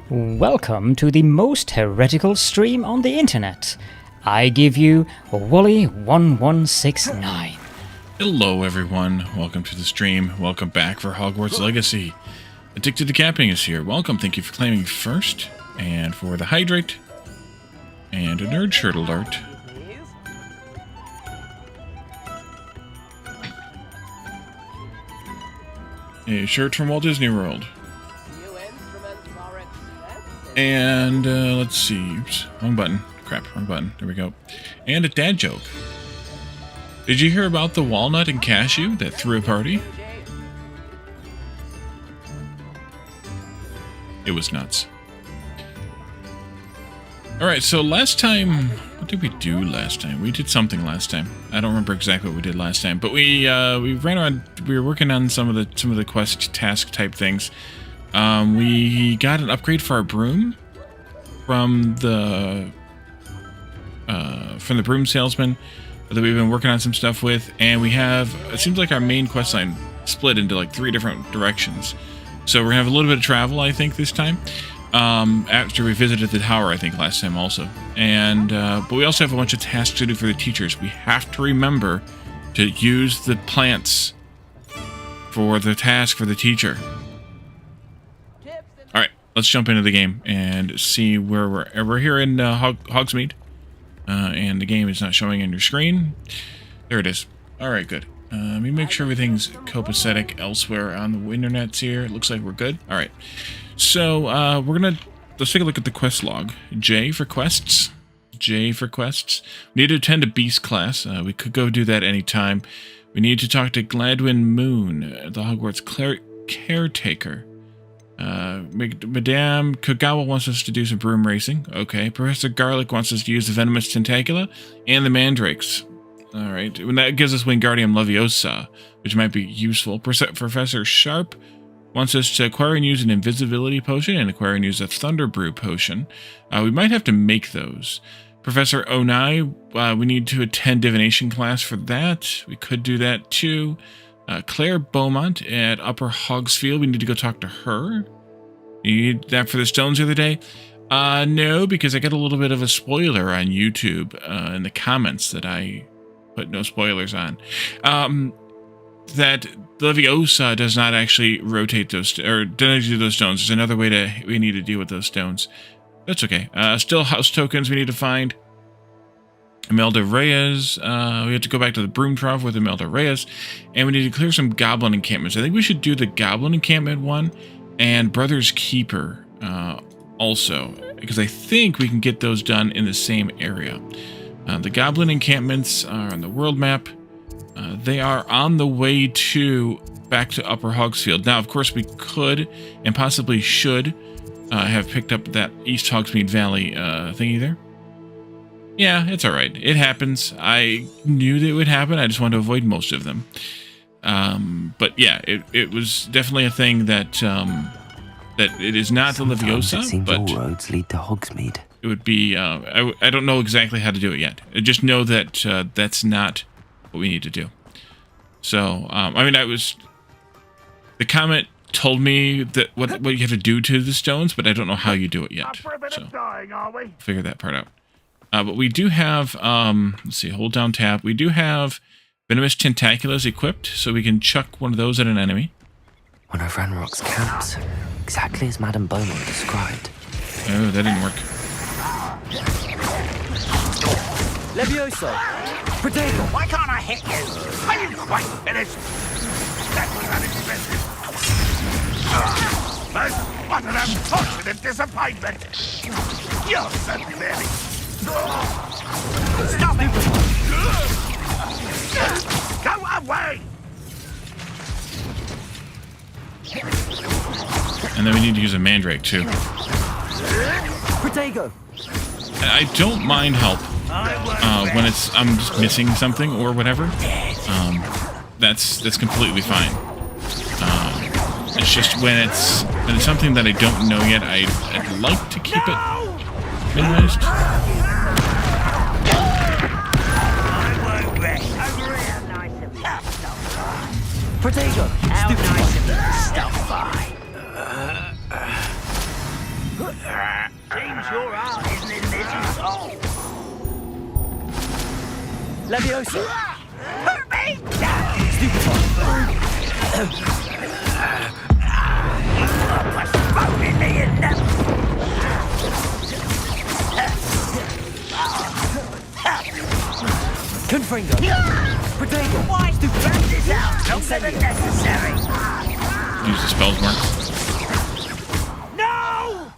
Welcome to the most heretical stream on the internet. I give you Wooly1169. Hello everyone, welcome to the stream. Welcome back for Hogwarts Legacy. Addicted to Camping is here. Welcome, thank you for claiming first. And for the Hydrate. And a Nerd Shirt alert. A shirt from Walt Disney World. And, let's see. Oops, wrong button. Crap, wrong button. There we go. And a dad joke. Did you hear about the walnut and cashew that threw a party? It was nuts. Alright, so last time... What did we do last time? We did something last time. I don't remember exactly what we did last time. But we ran around... We were working on some of the quest task type things. We got an upgrade for our broom from the broom salesman that we've been working on some stuff with, and we have, it seems like our main quest line split into like 3 different directions. So we're gonna have a little bit of travel, I think, this time. After we visited the tower, I think, last time also. And but we also have a bunch of tasks to do for the teachers. We have to remember to use the plants for the task for the teacher. Alright, let's jump into the game and see where we're here in Hogsmeade. And the game is not showing on your screen. There it is. Alright, good. Let me make sure everything's copacetic elsewhere on the internets here. It looks like we're good. Alright. So, let's take a look at the quest log. J for quests. J for quests. We need to attend a beast class. We could go do that anytime. We need to talk to Gladwin Moon, the Hogwarts caretaker. Madame Kagawa wants us to do some broom racing. Okay. Professor Garlic wants us to use the Venomous Tentacula and the Mandrakes. Alright. And that gives us Wingardium Leviosa, which might be useful. Professor Sharp wants us to acquire and use an Invisibility Potion and acquire and use a Thunder Brew Potion. We might have to make those. Professor Onai, we need to attend Divination class for that. We could do that too. Claire Beaumont at Upper Hogsfield. We need to go talk to her. You need that for the stones the other day? No, because I got a little bit of a spoiler on YouTube in the comments that I put no spoilers on. That Leviosa does not actually rotate those, or doesn't do those stones. There's another way we need to deal with those stones. That's okay. Still house tokens we need to find. Imelda Reyes, we have to go back to the Broom Trough with Imelda Reyes, and we need to clear some Goblin encampments. I think we should do the Goblin encampment one, and Brother's Keeper also, because I think we can get those done in the same area. The Goblin encampments are on the world map. They are on the way back to Upper Hogsfield. Now, of course, we could, and possibly should, have picked up that East Hogsmeade Valley thingy there. Yeah, it's alright. It happens. I knew that it would happen. I just wanted to avoid most of them. But yeah, it was definitely a thing that that it is not Sometimes the Leviosa, it seems but all roads lead to Hogsmeade. It would be. I don't know exactly how to do it yet. I just know that that's not what we need to do. So I mean, the comment told me that what you have to do to the stones, but I don't know how you do it yet. So figure that part out. But we do have, let's see, hold down tab. We do have Venomous Tentaculas equipped, so we can chuck one of those at an enemy. One of Ranrock's camps, exactly as Madame Beaumont described. Oh, that didn't work. Levioso! Potato! Why can't I hit you? I didn't quite finish. That was unexpected. But what an unfortunate disappointment. You're so clearly... Stop it! Go away! And then we need to use a Mandrake too. Potato! I don't mind help when I'm just missing something or whatever. That's completely fine. It's just when it's something that I don't know yet, I'd like to keep it minimized. Potato! How nice of you to stop by. your heart isn't in this at all. Leviosa! Hurt me! Postponing the Confringo! Protego! Why burn this out? Not never necessary. Use the spells more. No!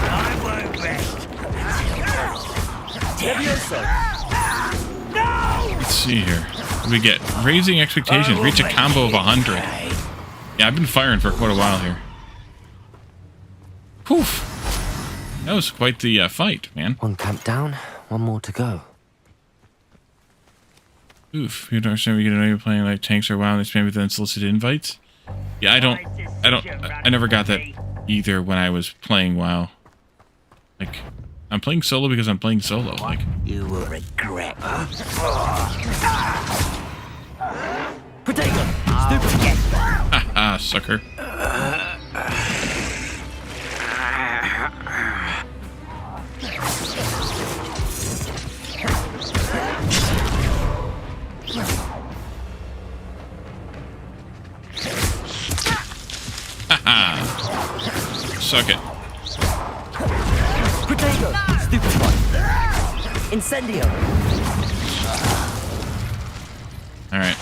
I won't rest. Leviosa! No! Let's see here. What do we get? Raising expectations. Reach a combo of 100. Yeah, I've been firing for quite a while here. Poof. That was quite the fight, man. One camp down, one more to go. Oof. You don't understand. You know you're playing like tanks or WoW and they spam with unsolicited invites. Yeah, I never got that either when I was playing WoW. Like, I'm playing solo because I'm playing solo. Like, You will regret. Protego! Stupid. haha, sucker. Haha. Suck it. Protego! Stupid one! Incendio! Alright.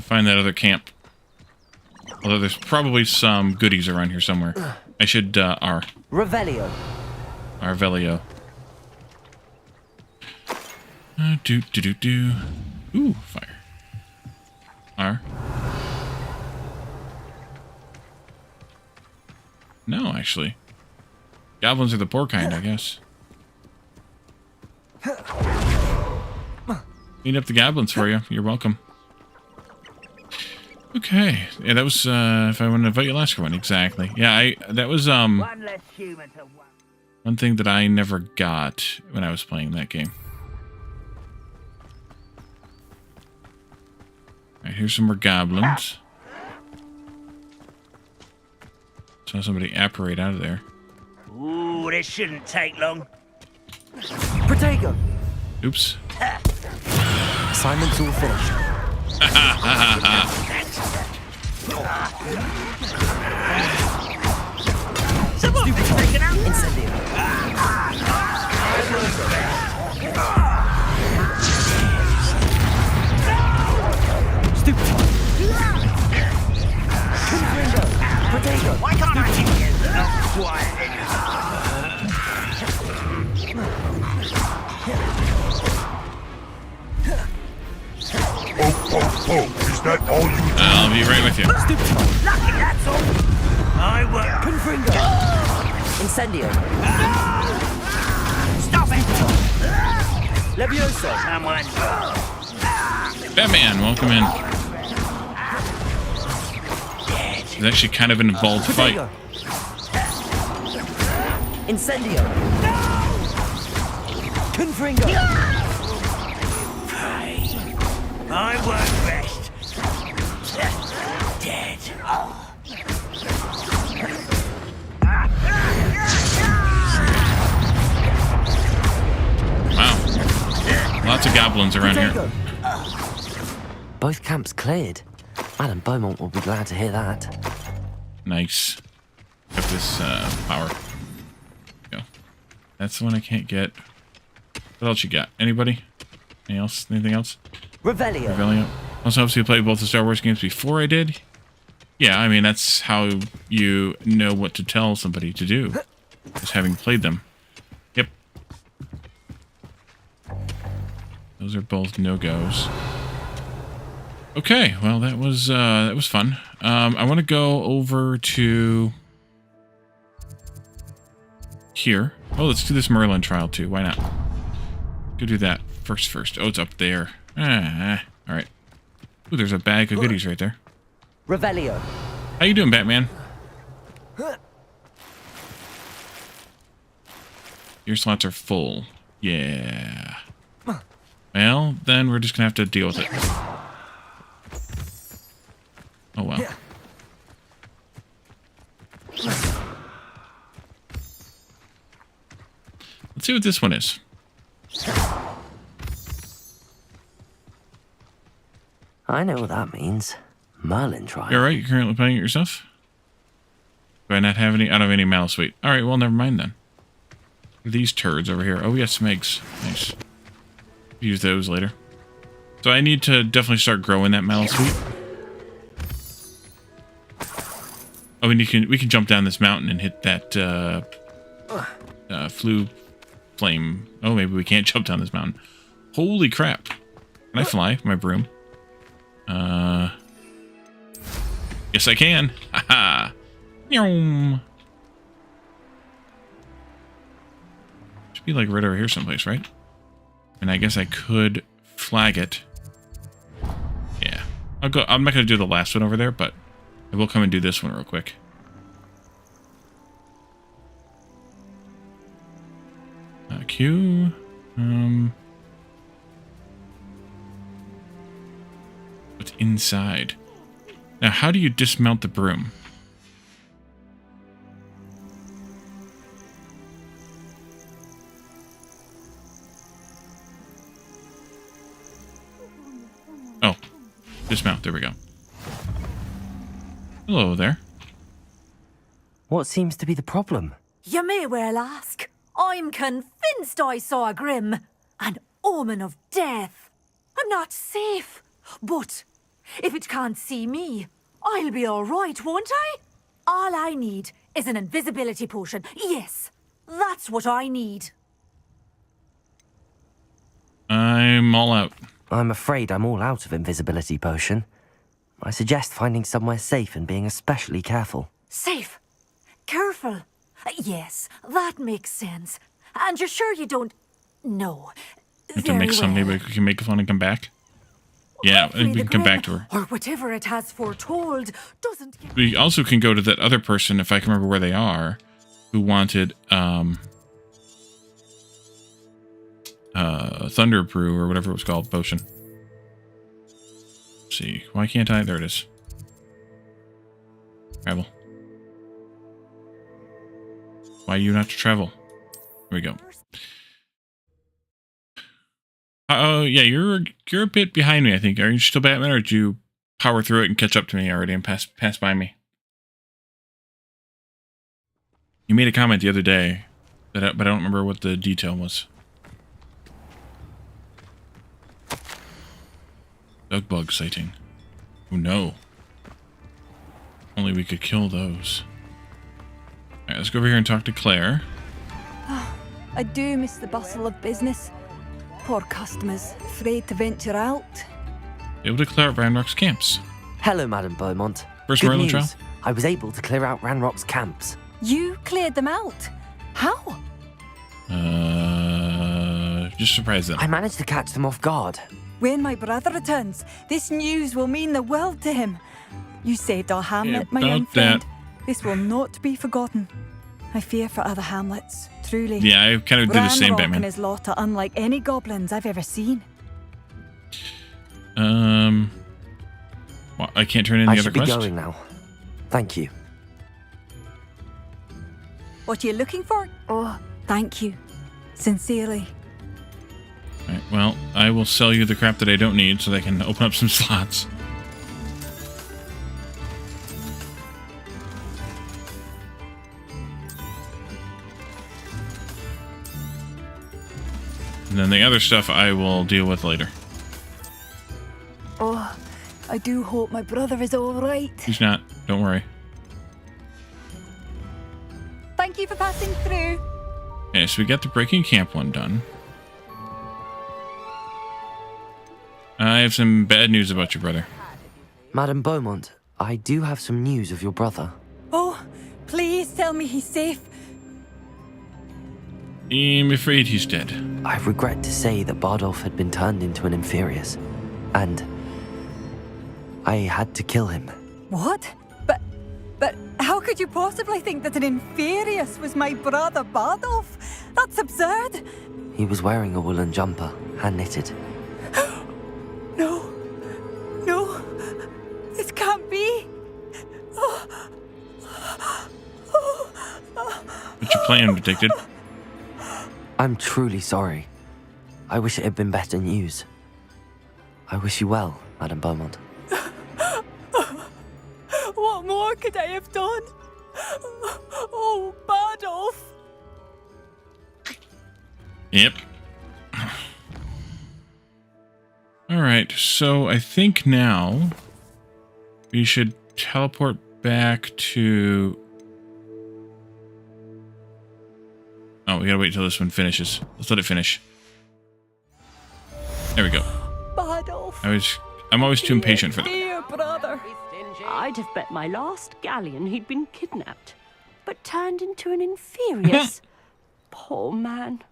Find that other camp. Although there's probably some goodies around here somewhere. I should, Revelio! Arvelio. Do. Ooh, fire. R. No, actually. Goblins are the poor kind, I guess. Clean up the goblins for you. You're welcome. Okay. Yeah, that was, if I want to invite you last one. Exactly. Yeah, that was, One less human to one. one thing that I never got when I was playing that game. Alright, here's some more goblins. Saw somebody apparate out of there. Ooh, this shouldn't take long. Protego! Oops. Assignment's all finished. Someone's taken out. Incendio! Stupid one! Confringo! Protego! Why can't I keep it quiet? Is that all you I'll be right with you. Stupid one! Lucky, that's all. I won't. Confringo! Incendio! Stop it! Leviosa! Someone. Batman, welcome in. It's actually kind of an involved fight. Protego! Incendio! Confringo! I won't rest. Dead. Wow. Lots of goblins around here. Protego! Both camps cleared. Madam Beaumont will be glad to hear that. Nice. Got this power. Go. That's the one I can't get. What else you got? Anybody? Anything else? Revelio! Revelio. Also, obviously, played both the Star Wars games before I did. Yeah, I mean, that's how you know what to tell somebody to do. Just having played them. Yep. Those are both no-goes. Okay, well, that was fun. I want to go over to here. Oh, let's do this Merlin trial, too. Why not? Go do that first. Oh, it's up there. All right. Ooh, there's a bag of goodies right there. Revelio! How you doing, Batman? Your slots are full. Yeah. Well, then we're just gonna have to deal with it. Let's see what this one is. I know what that means. Merlin trial. You're right. You're currently playing it yourself. Do I not have any? I don't have any mouse. Wait. All right. Well, never mind then. These turds over here. Oh, we got some eggs. Nice. Use those later. So I need to definitely start growing that mallow sweet. Oh, and we can jump down this mountain and hit that flue flame. Oh, maybe we can't jump down this mountain. Holy crap! Can I fly with my broom? Yes, I can. Haha. Should be like right over here someplace, right? And I guess I could flag it. Yeah. I'm not gonna do the last one over there, but I will come and do this one real quick. Q. What's inside? Now, how do you dismount the broom? Oh, dismount. There we go. Hello there. What seems to be the problem? You may well ask. I'm convinced I saw a grim, an omen of death. I'm not safe, but if it can't see me, I'll be all right, won't I? All I need is an invisibility potion. Yes, that's what I need. I'm all out. I'm afraid I'm all out of invisibility potion. I suggest finding somewhere safe and being especially careful. Safe. Careful. Yes, that makes sense. And you're sure you don't... No. We can make some, maybe we can make fun and come back. Yeah, we can come back to her. Or whatever it has foretold doesn't get... We also can go to that other person, if I can remember where they are, who wanted, Thunder Brew, or whatever it was called, potion. Let's see, why can't I? There it is. Travel. Why you not to travel? Here we go. Oh, yeah, you're a bit behind me, I think. Are you still Batman, or did you power through it and catch up to me already and pass by me? You made a comment the other day, but I don't remember what the detail was. Dug bug sighting. Oh no. Only we could kill those. Alright, let's go over here and talk to Claire. I do miss the bustle of business. Poor customers, afraid to venture out. Able to clear out Ranrock's camps. Hello, Madam Beaumont. First Good Merlin news. trial? I was able to clear out Ranrock's camps. You cleared them out? How? Just surprise them. I managed to catch them off guard. When my brother returns, this news will mean the world to him. You saved our hamlet, my young about that. friend. This will not be forgotten. I fear for other hamlets, truly. Yeah, I kind of did the same, Ranrock Batman. and his lot are unlike any goblins I've ever seen. Well, I can't turn in the I other should be quest. going now. Thank you. What are you looking for? Oh, thank you. Sincerely. Alright, well, I will sell you the crap that I don't need so that I can open up some slots. And then the other stuff I will deal with later. Oh, I do hope my brother is all right. He's not. Don't worry. Thank you for passing through. Okay, so we got the breaking camp one done. I have some bad news about your brother. Madam Beaumont, I do have some news of your brother. Oh, please tell me he's safe. I'm afraid he's dead. I regret to say that Bardolph had been turned into an Inferius, and I had to kill him. What? But how could you possibly think that an Inferius was my brother Bardolph? That's absurd. He was wearing a woolen jumper, hand-knitted. No. No. This can't be. What's your plan, Detective? I'm truly sorry. I wish it had been better news. I wish you well, Madame Beaumont. What more could I have done? Oh, Bardolph! Yep. Alright, so I think now we should teleport back to... Oh, we gotta wait till this one finishes. Let's let it finish. There we go. Bardolph! I'm always too impatient for that. Dear brother! I'd have bet my last galleon he'd been kidnapped, but turned into an inferious. Poor man.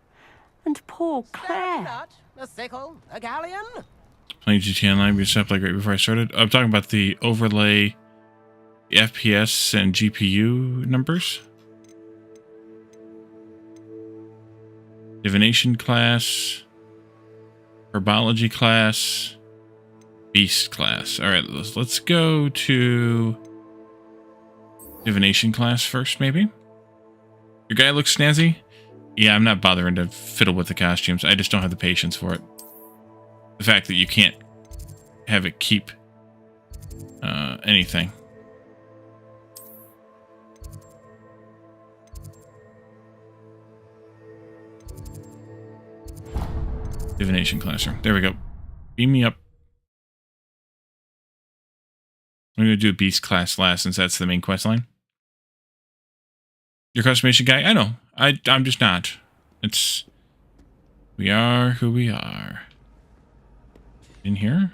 And poor Claire. A sickle, a galleon. Playing GTA Online, we set up like right before I started. I'm talking about the overlay FPS and GPU numbers. Divination class, herbology class, beast class. All right, let's go to divination class first, maybe. Your guy looks snazzy. Yeah, I'm not bothering to fiddle with the costumes. I just don't have the patience for it. The fact that you can't have it keep anything. Divination classroom. There we go. Beam me up. I'm going to do a beast class last since that's the main quest line. Your customization guy? I know. I'm just not. It's... We are who we are. In here?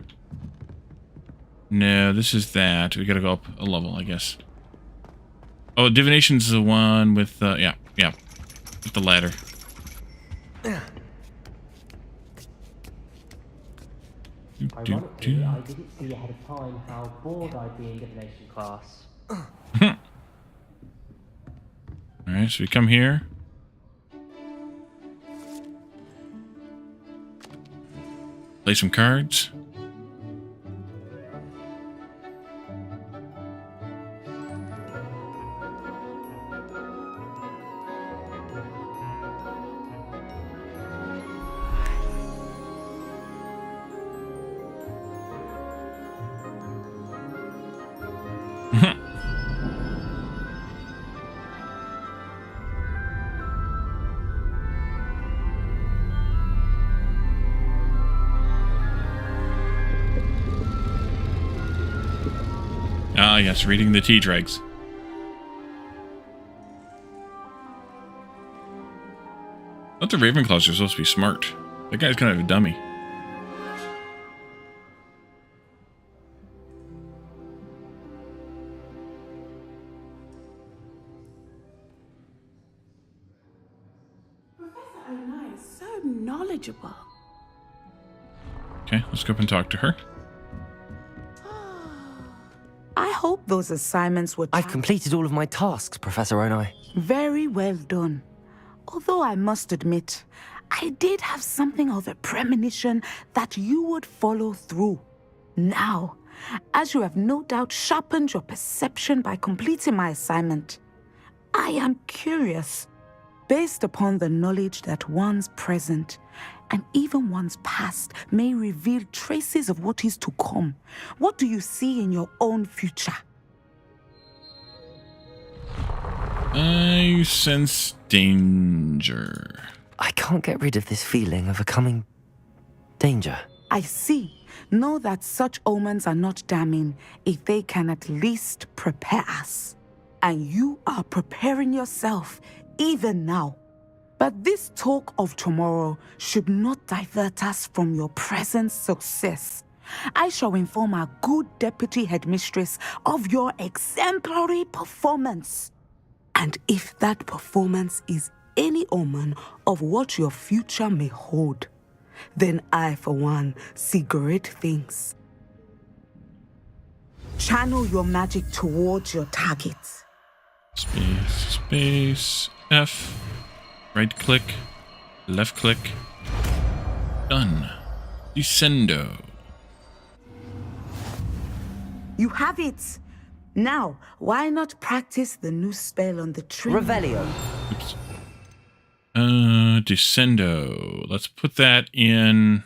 No, this is that. We gotta go up a level, I guess. Oh, divination's the one with, yeah. With the ladder. Ironically, I didn't see ahead of time how bored I'd be in divination class. Alright, so we come here. Play some cards. Ah, yes, reading the tea dregs. I thought the Ravenclaws are supposed to be smart. That guy's kind of a dummy. Professor Onai is so knowledgeable. Okay, let's go up and talk to her. I hope those assignments were... I've completed all of my tasks, Professor Onai. Very well done. Although I must admit, I did have something of a premonition that you would follow through. Now, as you have no doubt sharpened your perception by completing my assignment, I am curious, based upon the knowledge that one's present and even one's past may reveal traces of what is to come. What do you see in your own future? I sense danger. I can't get rid of this feeling of a coming danger. I see. Know that such omens are not damning if they can at least prepare us. And you are preparing yourself even now. But this talk of tomorrow should not divert us from your present success. I shall inform our good deputy headmistress of your exemplary performance. And if that performance is any omen of what your future may hold, then I, for one, see great things. Channel your magic towards your target. Space, F. Right click, left click. Done. Descendo. You have it. Now, why not practice the new spell on the tree? Revelio. Oops. Descendo. Let's put that in...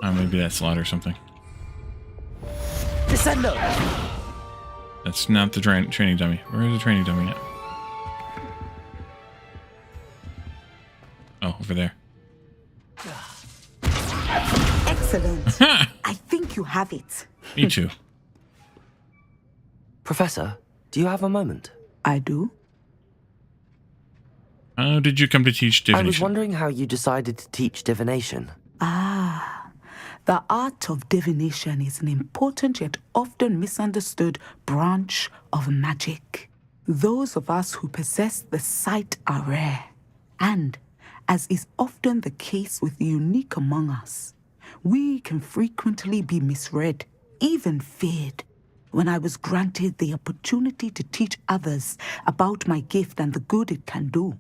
Oh, maybe that's slot or something. Descendo! That's not the training dummy. Where is the training dummy at? Oh, over there. Excellent. I think you have it. Me too. Professor, do you have a moment? I do. How did you come to teach divination? I was wondering how you decided to teach divination. The art of divination is an important yet often misunderstood branch of magic. Those of us who possess the sight are rare, and, as is often the case with the unique among us, we can frequently be misread, even feared. When I was granted the opportunity to teach others about my gift and the good it can do,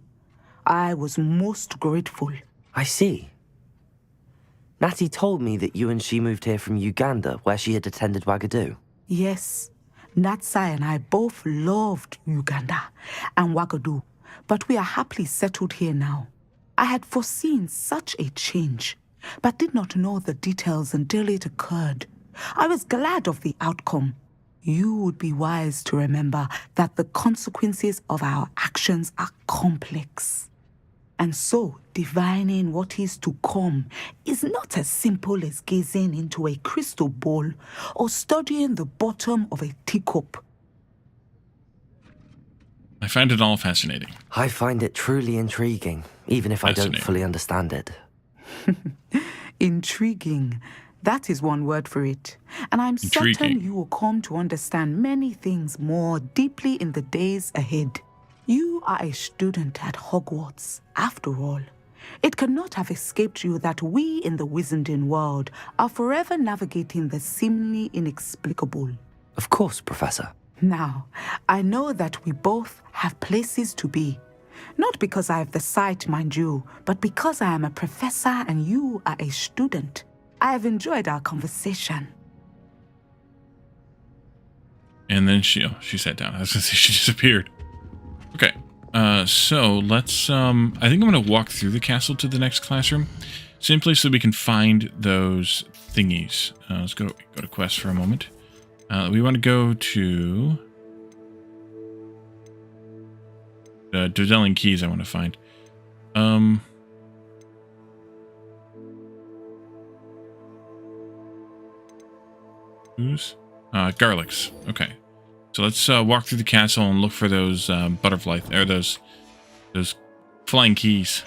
I was most grateful. I see. Natty told me that you and she moved here from Uganda, where she had attended Wagadu. Yes, Natsai and I both loved Uganda and Wagadu, but we are happily settled here now. I had foreseen such a change, but did not know the details until it occurred. I was glad of the outcome. You would be wise to remember that the consequences of our actions are complex. And so, divining what is to come is not as simple as gazing into a crystal ball or studying the bottom of a teacup. I find it all fascinating. I find it truly intriguing, even if I don't fully understand it. Intriguing. That is one word for it. And I'm certain you will come to understand many things more deeply in the days ahead. You are a student at Hogwarts, after all. It cannot have escaped you that we in the Wizarding world are forever navigating the seemingly inexplicable. Of course, Professor. Now, I know that we both have places to be. Not because I have the sight, mind you, but because I am a professor and you are a student. I have enjoyed our conversation. And then she sat down. I was going to say she disappeared. Okay. So let's, I think I'm going to walk through the castle to the next classroom. Simply so we can find those thingies. Let's go to quest for a moment. We want to go to the Dodelling keys I want to find. Who's? Garlics. Okay. So let's walk through the castle and look for those butterfly, or those flying keys.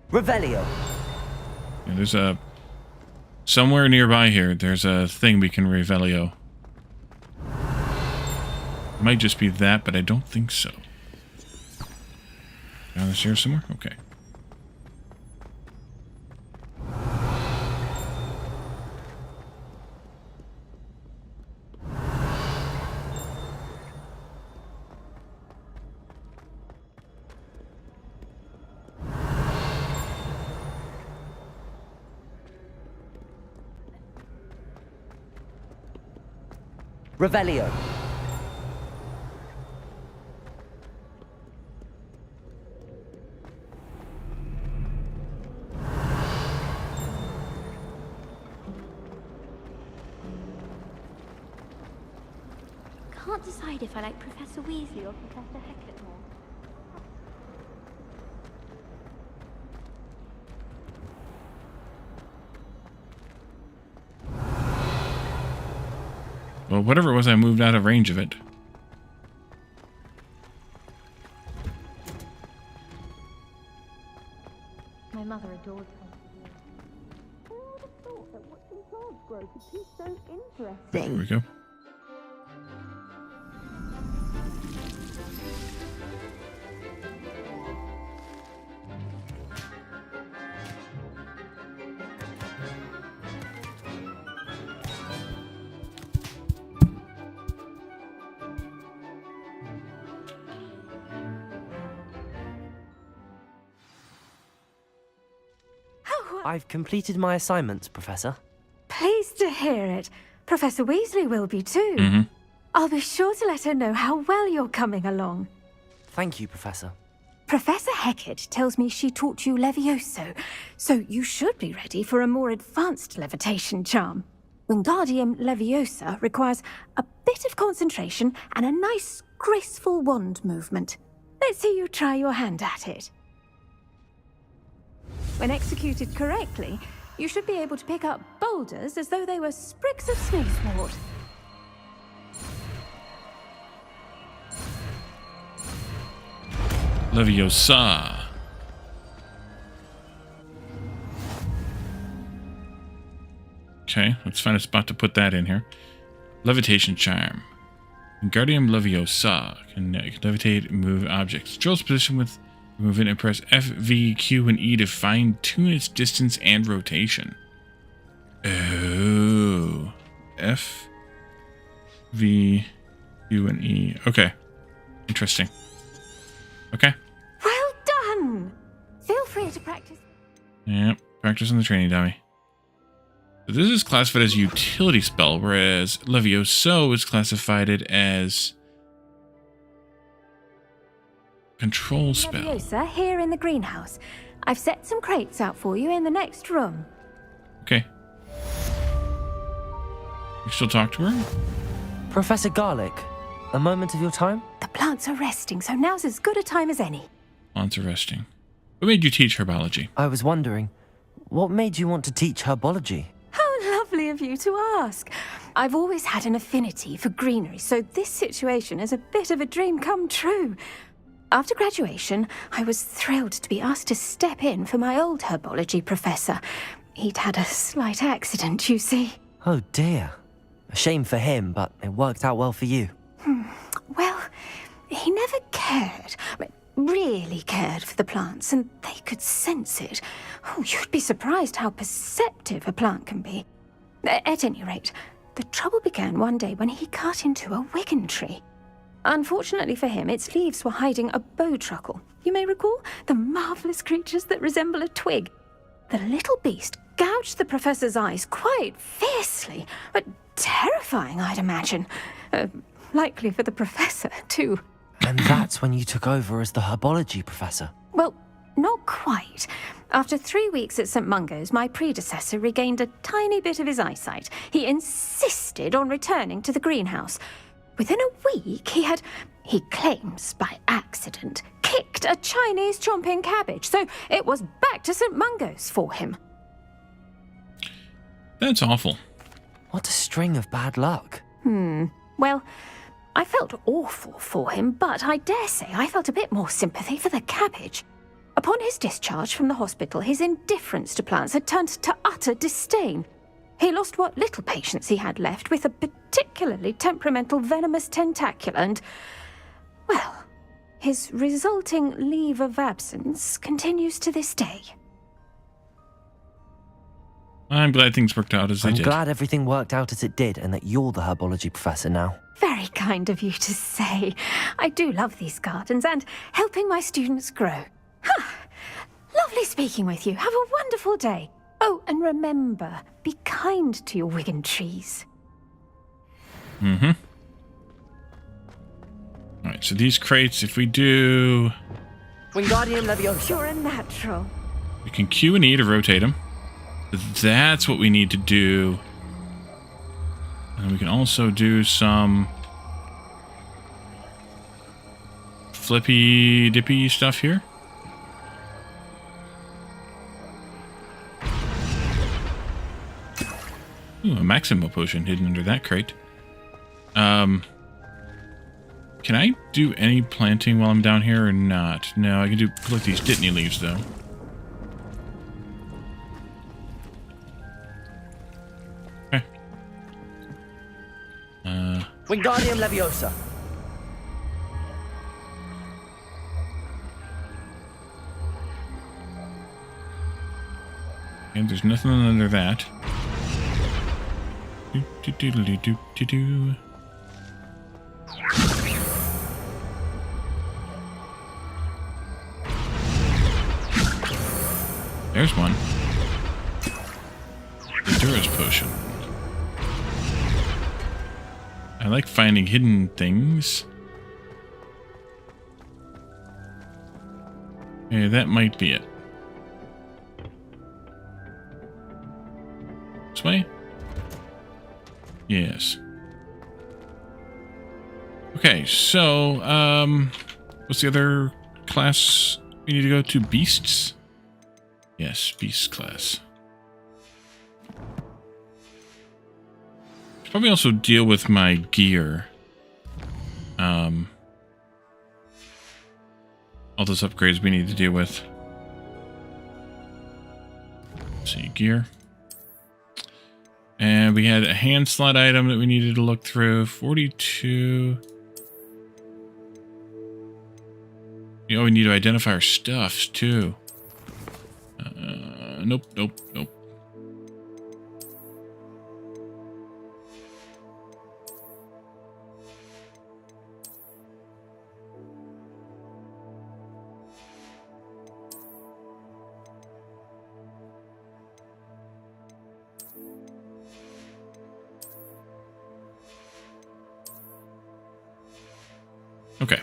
Revelio. Yeah, there's a somewhere nearby here. There's a thing we can Revelio. Might just be that, but I don't think so. Down the stairs somewhere? Okay. Revelio. Can't decide if I like Professor Weasley or Professor Hecat more. Well, whatever it was, I moved out of range of it. My mother adored her. Who would have thought that watching plants grow could be so interesting? There we go. I've completed my assignments, Professor. Pleased to hear it. Professor Weasley will be too. I'll be sure to let her know how well you're coming along. Thank you, Professor. Professor Hecat tells me she taught you Levioso, so you should be ready for a more advanced levitation charm. Wingardium Leviosa requires a bit of concentration and a nice, graceful wand movement. Let's see you try your hand at it. When executed correctly, you should be able to pick up boulders as though they were sprigs of sneezewort. Leviosa. Okay, let's find a spot to put that in here. Levitation charm. Wingardium Leviosa can levitate and move objects. Controls position with movement and press F, V, Q, and E to fine-tune its distance and rotation. Oh. F, V, Q, and E. Okay. Interesting. Okay. Well done! Feel free to practice. Yep, practice on the training dummy. So this is classified as a utility spell, whereas Levioso is classified it as control spell. Leviosa, here in the greenhouse. I've set some crates out for you in the next room. Okay. You still talk to her? Professor Garlic, a moment of your time? The plants are resting, so now's as good a time as any. Plants are resting. What made you teach herbology? I was wondering, what made you want to teach herbology? How lovely of you to ask. I've always had an affinity for greenery, so this situation is a bit of a dream come true. After graduation, I was thrilled to be asked to step in for my old herbology professor. He'd had a slight accident, you see. Oh dear. A shame for him, but it worked out well for you. Well, he never cared, really cared for the plants, and they could sense it. Oh, you'd be surprised how perceptive a plant can be. At any rate, the trouble began one day when he cut into a wigan tree. Unfortunately for him, its leaves were hiding a bowtruckle. You may recall the marvellous creatures that resemble a twig. The little beast gouged the professor's eyes quite fiercely, but terrifying, I'd imagine. Likely for the professor, too. And that's when you took over as the herbology professor? Well, not quite. After 3 weeks at St. Mungo's, my predecessor regained a tiny bit of his eyesight. He insisted on returning to the greenhouse. Within a week, he claims by accident, kicked a Chinese chomping cabbage, so it was back to St. Mungo's for him. That's awful. What a string of bad luck. Well, I felt awful for him, but I dare say I felt a bit more sympathy for the cabbage. Upon his discharge from the hospital, his indifference to plants had turned to utter disdain. He lost what little patience he had left with a particularly temperamental venomous tentacula and, well, his resulting leave of absence continues to this day. I'm glad things worked out as they did. I'm glad everything worked out as it did and that you're the herbology professor now. Very kind of you to say. I do love these gardens and helping my students grow. Lovely speaking with you. Have a wonderful day. Oh, and remember, be kind to your wigan trees. Alright, so these crates, if we do... Wingardium Leviosa. You're a natural. We can Q and E to rotate them. That's what we need to do. And we can also do some flippy dippy stuff here. Ooh, a Maximo potion hidden under that crate. Can I do any planting while I'm down here or not? No, I can collect these Dittany leaves though. Okay. Wingardium Leviosa. And there's nothing under that. Do-do-do-do-do-do. There's one. Endurance potion. I like finding hidden things. Okay, that might be it. This way? Yes. Okay, so, what's the other class we need to go to? Beasts? Yes, beast class. Should probably also deal with my gear. All those upgrades we need to deal with. Let's see, gear. And we had a hand slot item that we needed to look through. 42. Oh, we need to identify our stuffs too. Nope. Okay.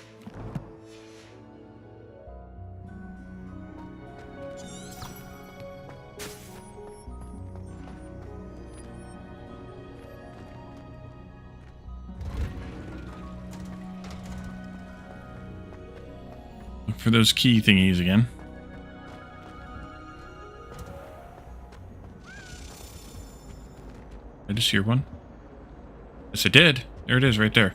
Look for those key thingies again. I just hear one. Yes, I did. There it is, right there.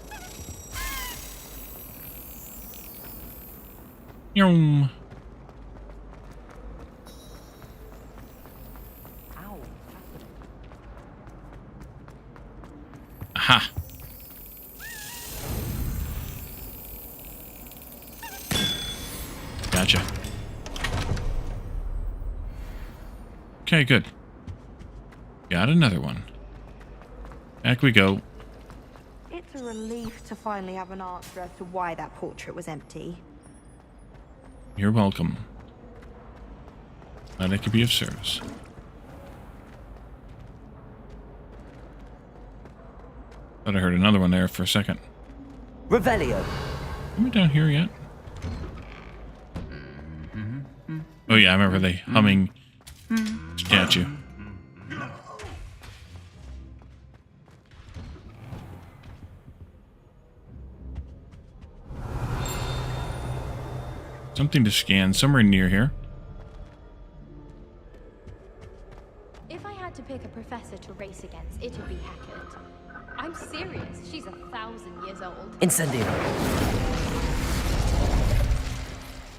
Yum. Aha. Gotcha. Okay, good. Got another one. Back we go. It's a relief to finally have an answer as to why that portrait was empty. You're welcome. Glad I could be of service. Thought I heard another one there for a second. Revelio. Am I down here yet? Oh yeah, I remember the humming statue. Something to scan somewhere near here. If I had to pick a professor to race against, it would be Hackett. I'm serious. She's 1,000 years old. Incendio.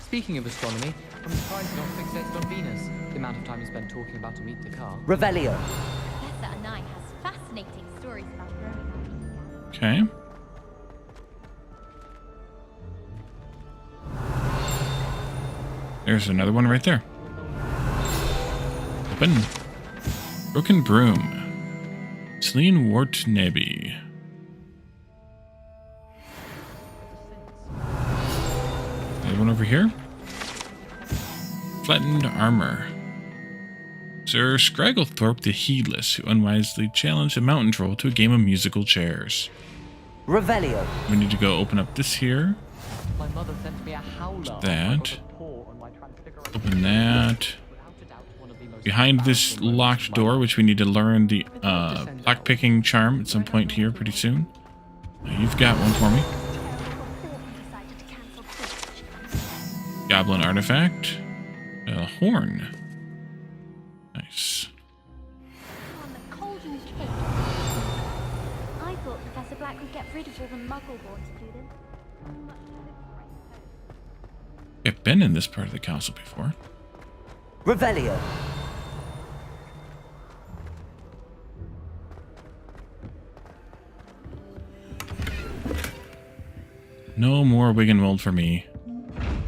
Speaking of astronomy, I'm surprised you're not fixated on Venus. The amount of time you spent talking about to meet the car. Revelio. Professor Anai has fascinating stories about growing up. Okay. There's another one right there. Open. Broken Broom. Celine Wartneby. Another one over here. Flattened Armor. Sir Scragglethorpe the Heedless, who unwisely challenged a mountain troll to a game of musical chairs. Revelio. We need to go open up this here. My mother sent me a howler. That. Open that. Behind this locked door, which we need to learn the lockpicking charm at some point here pretty soon. You've got one for me. Goblin artifact. A horn. Nice. I thought Professor Black would get rid of all the muggle-born students. I've been in this part of the castle before. Revelio. No more Wiggenweld for me.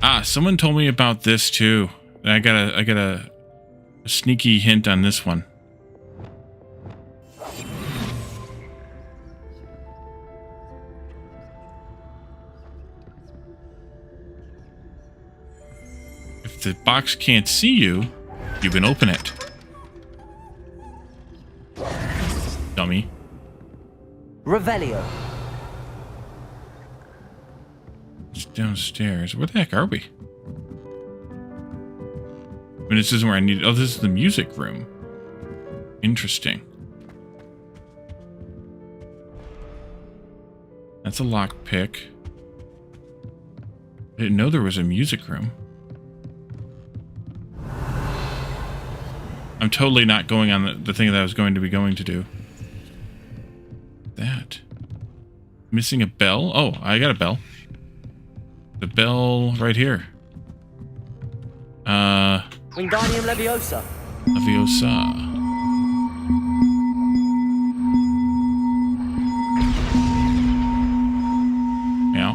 Ah, someone told me about this too. I got a sneaky hint on this one. If the box can't see you, you can open it. dummy. Revelio. It's downstairs. Where the heck are we? I mean, this isn't where I need... Oh, this is the music room. Interesting. That's a lockpick. I didn't know there was a music room. I'm totally not going on the thing that I was going to be going to do. That. Missing a bell? Oh, I got a bell. The bell right here. Wingardium Leviosa. Leviosa. Yeah.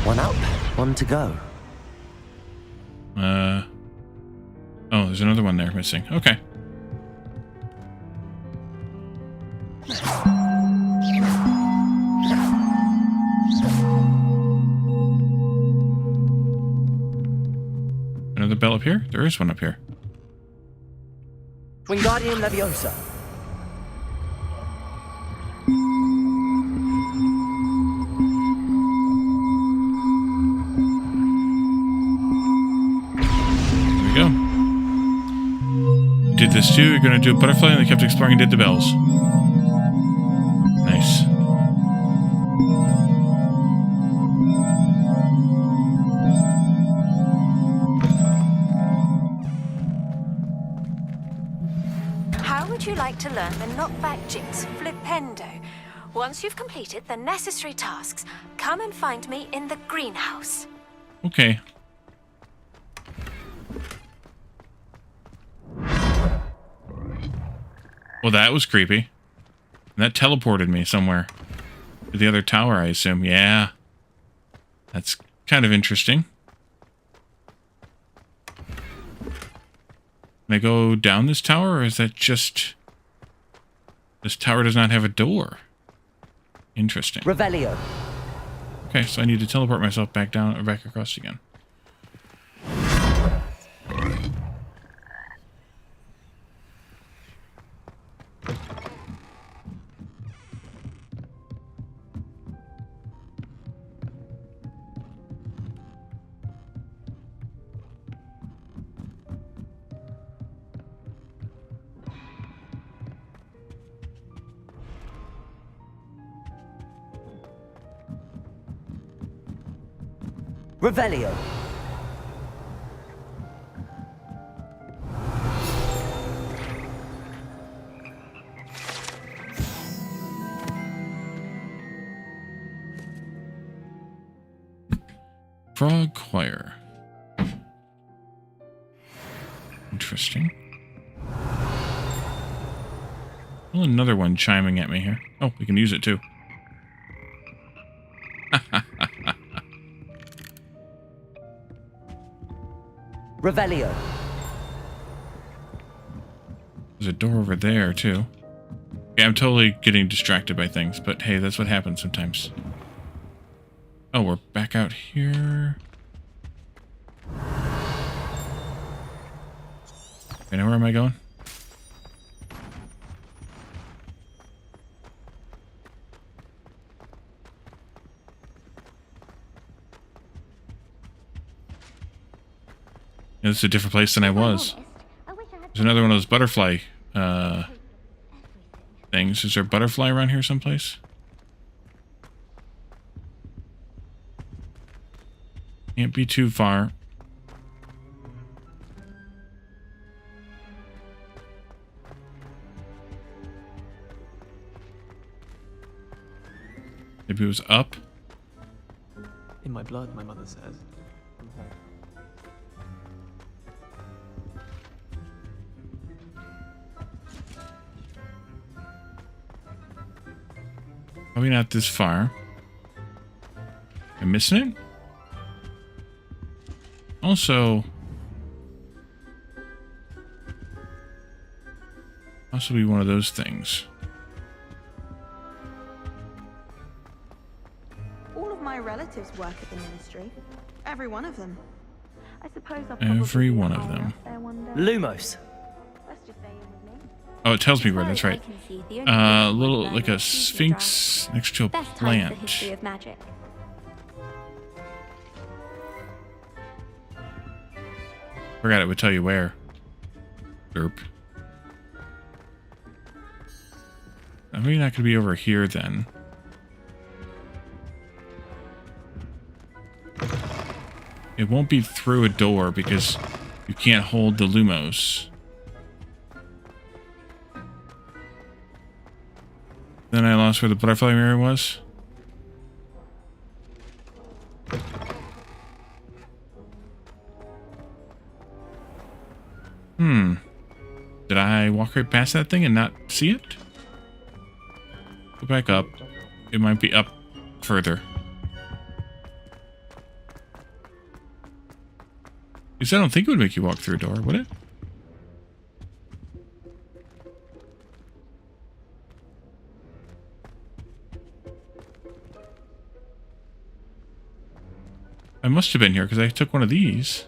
One up, one to go. Oh, there's another one there missing. Okay. Another bell up here? There is one up here. Wingardium Leviosa. There we go. Did this too. You're going to do a butterfly, and they kept exploring and did the bells. Nice. How would you like to learn the knockback jinx flipendo? Once you've completed the necessary tasks, come and find me in the greenhouse. Okay. Well, that was creepy. And that teleported me somewhere. To the other tower, I assume. Yeah. That's kind of interesting. Can I go down this tower, or is that just... This tower does not have a door. Interesting. Revelio. Okay, so I need to teleport myself back down, or back across again. Revelio. Frog Choir. Interesting. Well, another one chiming at me here. Oh, we can use it too. Revelio. There's a door over there too. Yeah, I'm totally getting distracted by things, but hey, that's what happens sometimes. Oh, we're back out here. Okay, now where am I going? Yeah, this is a different place than I was. There's another one of those butterfly things. Is there a butterfly around here someplace? Can't be too far. Maybe it was up. In my blood, my mother says. Probably not this far. Am I missing it? Also, possibly one of those things. relatives work at the ministry. Every one of them. I suppose I'll Every one of them. Lumos. Let's just say in with me. Oh, it tells me where. That's right. Little like a sphinx next to a plant. History of magic. Forgot it would tell you where. Derp. Maybe not gonna be over here then. It won't be through a door because you can't hold the Lumos. Then I lost where the butterfly mirror was. Did I walk right past that thing and not see it? Go back up. It might be up further. At least I don't think it would make you walk through a door, would it? I must have been here because I took one of these.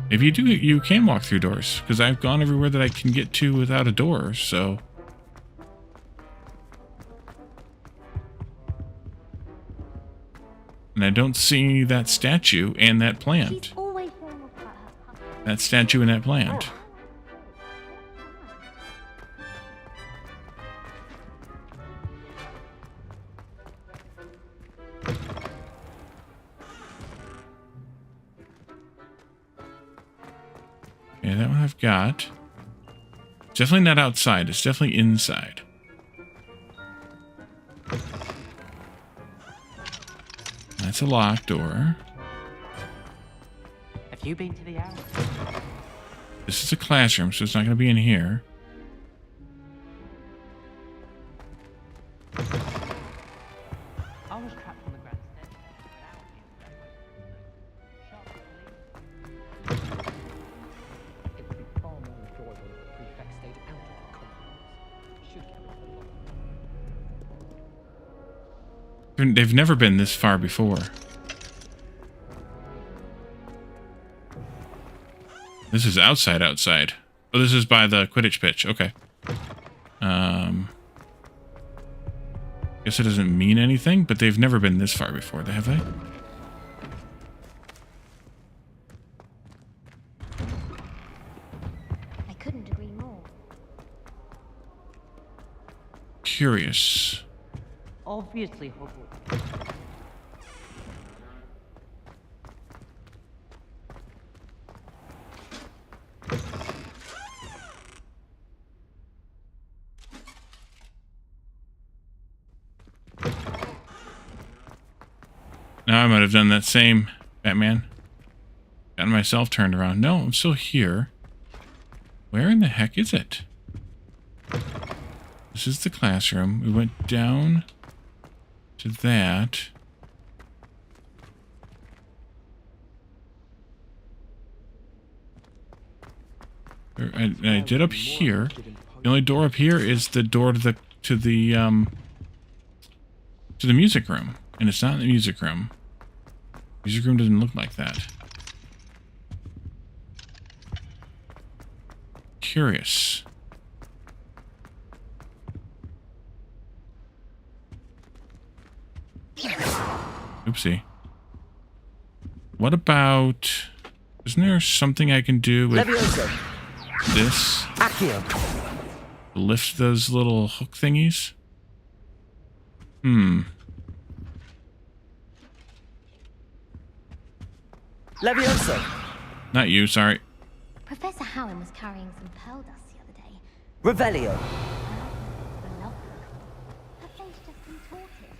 If you do, you can walk through doors because I've gone everywhere that I can get to without a door, so. And I don't see that statue and that plant. That statue and that plant. Yeah, that one I've got. It's definitely not outside. It's definitely inside. That's a locked door. Have you been to the house? This is a classroom, so it's not going to be in here. I was trapped on the grand It would be far more enjoyable if the prefect stayed out of the compounds. Should carry the They've never been this far before. This is outside. Oh, this is by the Quidditch pitch. Okay. Guess it doesn't mean anything, but they've never been this far before, have they? I couldn't agree more. Curious. Obviously, Hogwarts. Now I might have done that same, Batman. Gotten myself turned around. No, I'm still here. Where in the heck is it? This is the classroom. We went down to that. I did up here. The only door up here is the door to the music room, and it's not in the music room. Music room doesn't look like that. Curious. Oopsie. What about... Isn't there something I can do with this? Lift those little hook thingies? Levioso. Not you, sorry. Professor Howard was carrying some pearl dust the other day. Revelio. Her face just contorted.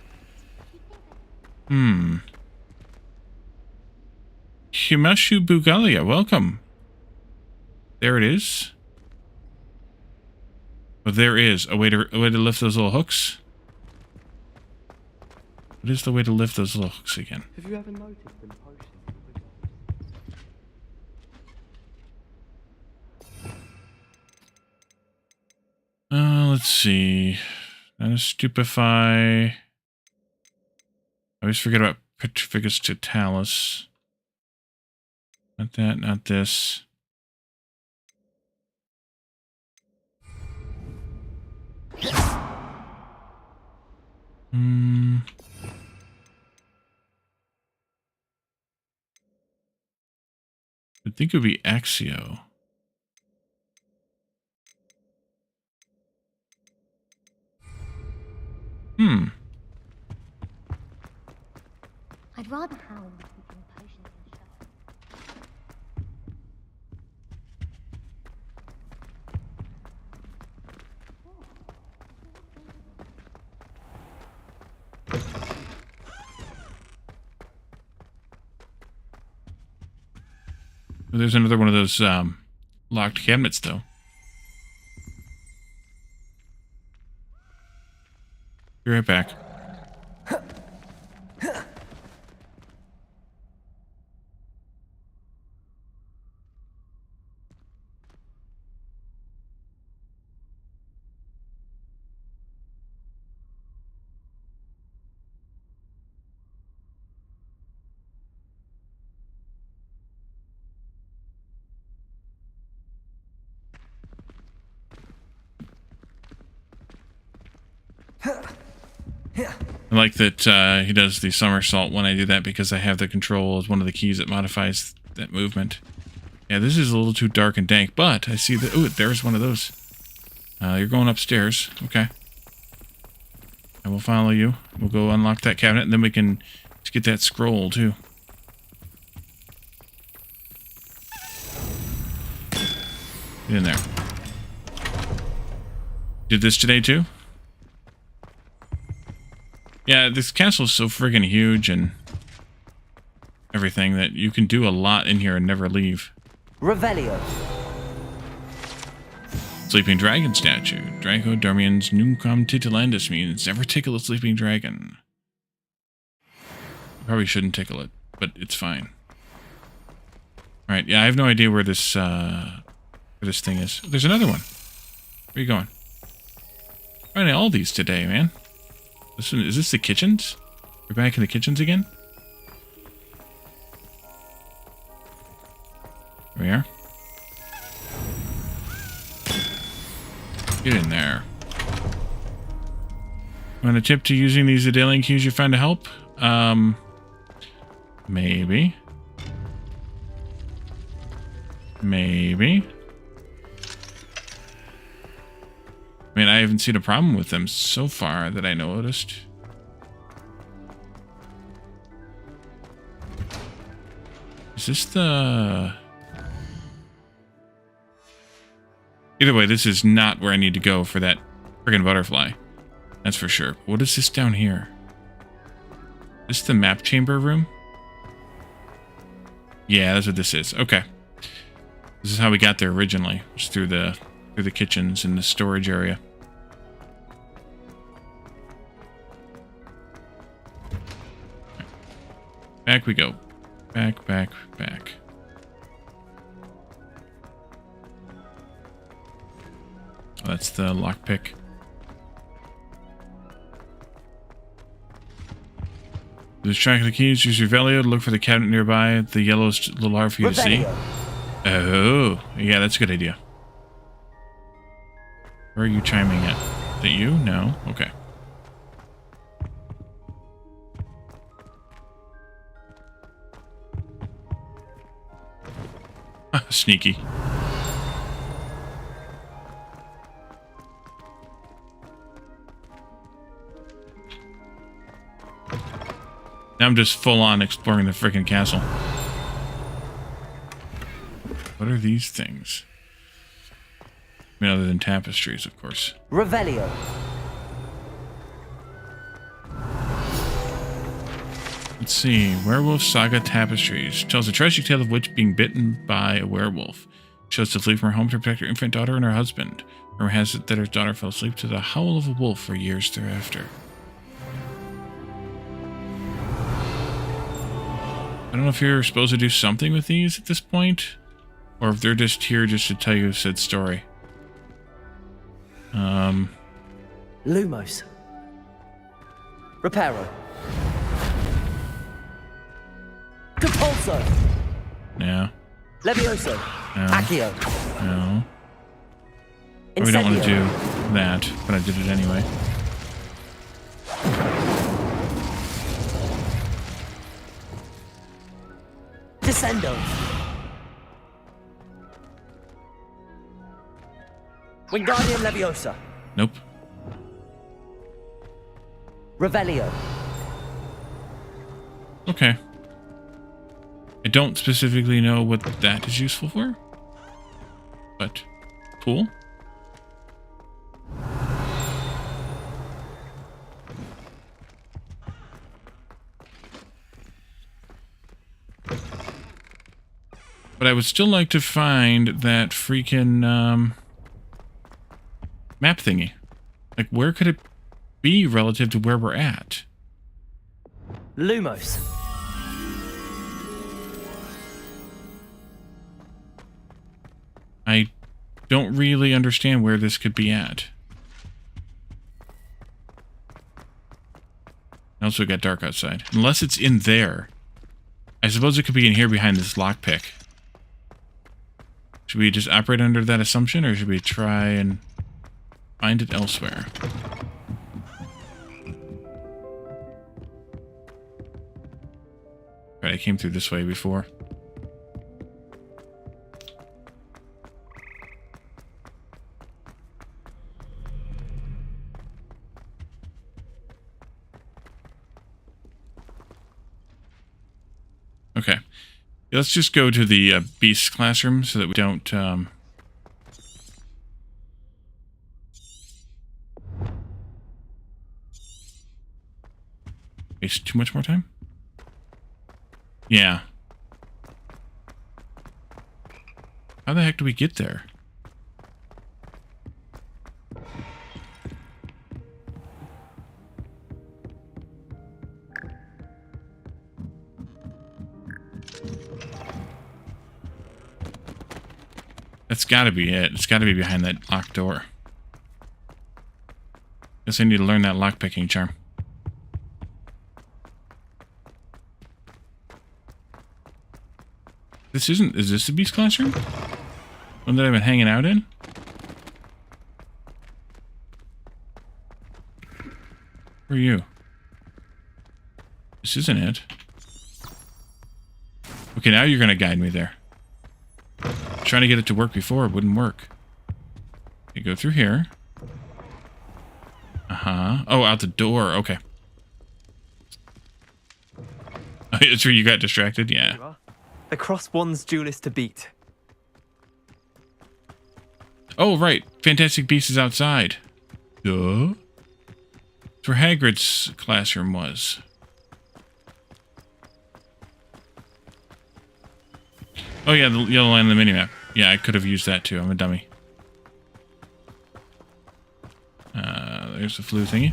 Himashu Bugalia, welcome. There it is. Oh, there is a way to lift those little hooks. What is the way to lift those little hooks again? Have you ever noticed in potions? Let's see. Stupefy. I always forget about Petrificus Totalis. Not that, not this. I think it would be Axio. I'd rather howl than keeping potions and stuff. There's another one of those locked cabinets, though. Be right back. I like that he does the somersault when I do that because I have the control as one of the keys that modifies that movement. Yeah, this is a little too dark and dank, but I see that... Ooh, there's one of those. You're going upstairs. Okay. I will follow you. We'll go unlock that cabinet, and then we can just get that scroll, too. Get in there. Did this today, too? Yeah, this castle is so friggin' huge and everything that you can do a lot in here and never leave. Revelio. Sleeping Dragon statue. Draco Dormiens Nunquam Titilandus means never tickle a sleeping dragon. Probably shouldn't tickle it, but it's fine. Alright, yeah, I have no idea where this thing is. There's another one. Where are you going? Finding all these today, man. Listen, is this the kitchens? We're back in the kitchens again? Here we are. Get in there. Want a tip to using these Adalian cues you find to help? Maybe. Maybe. I mean, I haven't seen a problem with them so far that I noticed. Is this the... Either way, this is not where I need to go for that friggin' butterfly. That's for sure. What is this down here? Is this the map chamber room? Yeah, that's what this is. Okay. This is how we got there originally. Just through the kitchens and the storage area. Back we go. Back, back, back. Oh, that's the lockpick. Lose track of the keys. Use your Velio to look for the cabinet nearby. The yellow is a little hard for you to see. Oh, yeah, that's a good idea. Where are you chiming at? Is that you? No? Okay. Sneaky. Now I'm just full on exploring the freaking castle. What are these things? I mean, other than tapestries, of course. Revelio. Let's see. Werewolf Saga Tapestries. Tells a tragic tale of witch being bitten by a werewolf. Chose to flee from her home to protect her infant daughter and her husband. Rumor has it that her daughter fell asleep to the howl of a wolf for years thereafter. I don't know if you're supposed to do something with these at this point, or if they're just here just to tell you said story. Lumos. Reparo. Compulso. No. Levioso. No. Accio. No. We don't want to do that, but I did it anyway. Descendo. Wingardium Leviosa. Nope. Revelio. Okay. I don't specifically know what that is useful for, but cool. But I would still like to find that freaking map thingy. Like, where could it be relative to where we're at? Lumos. I don't really understand where this could be at. Also got dark outside. Unless it's in there. I suppose it could be in here behind this lockpick. Should we just operate under that assumption, or should we try and find it elsewhere? Right, I came through this way before. Okay. Let's just go to the Beast classroom so that we don't waste too much more time. Yeah. How the heck do we get there? That's gotta be it. It's gotta be behind that locked door. Guess I need to learn that lockpicking charm. This isn't... Is this the Beast classroom? One that I've been hanging out in? Where are you? This isn't it. Okay, now you're gonna guide me there. Trying to get it to work before, it wouldn't work. You go through here. Uh-huh. Oh, out the door. Okay. Oh, it's where you got distracted? Yeah. The cross one's duelist to beat. Oh, right. Fantastic Beasts is outside. Duh. It's where Hagrid's classroom was. Oh, yeah, the yellow line on the minimap. Yeah, I could have used that too. I'm a dummy. There's the flu thingy.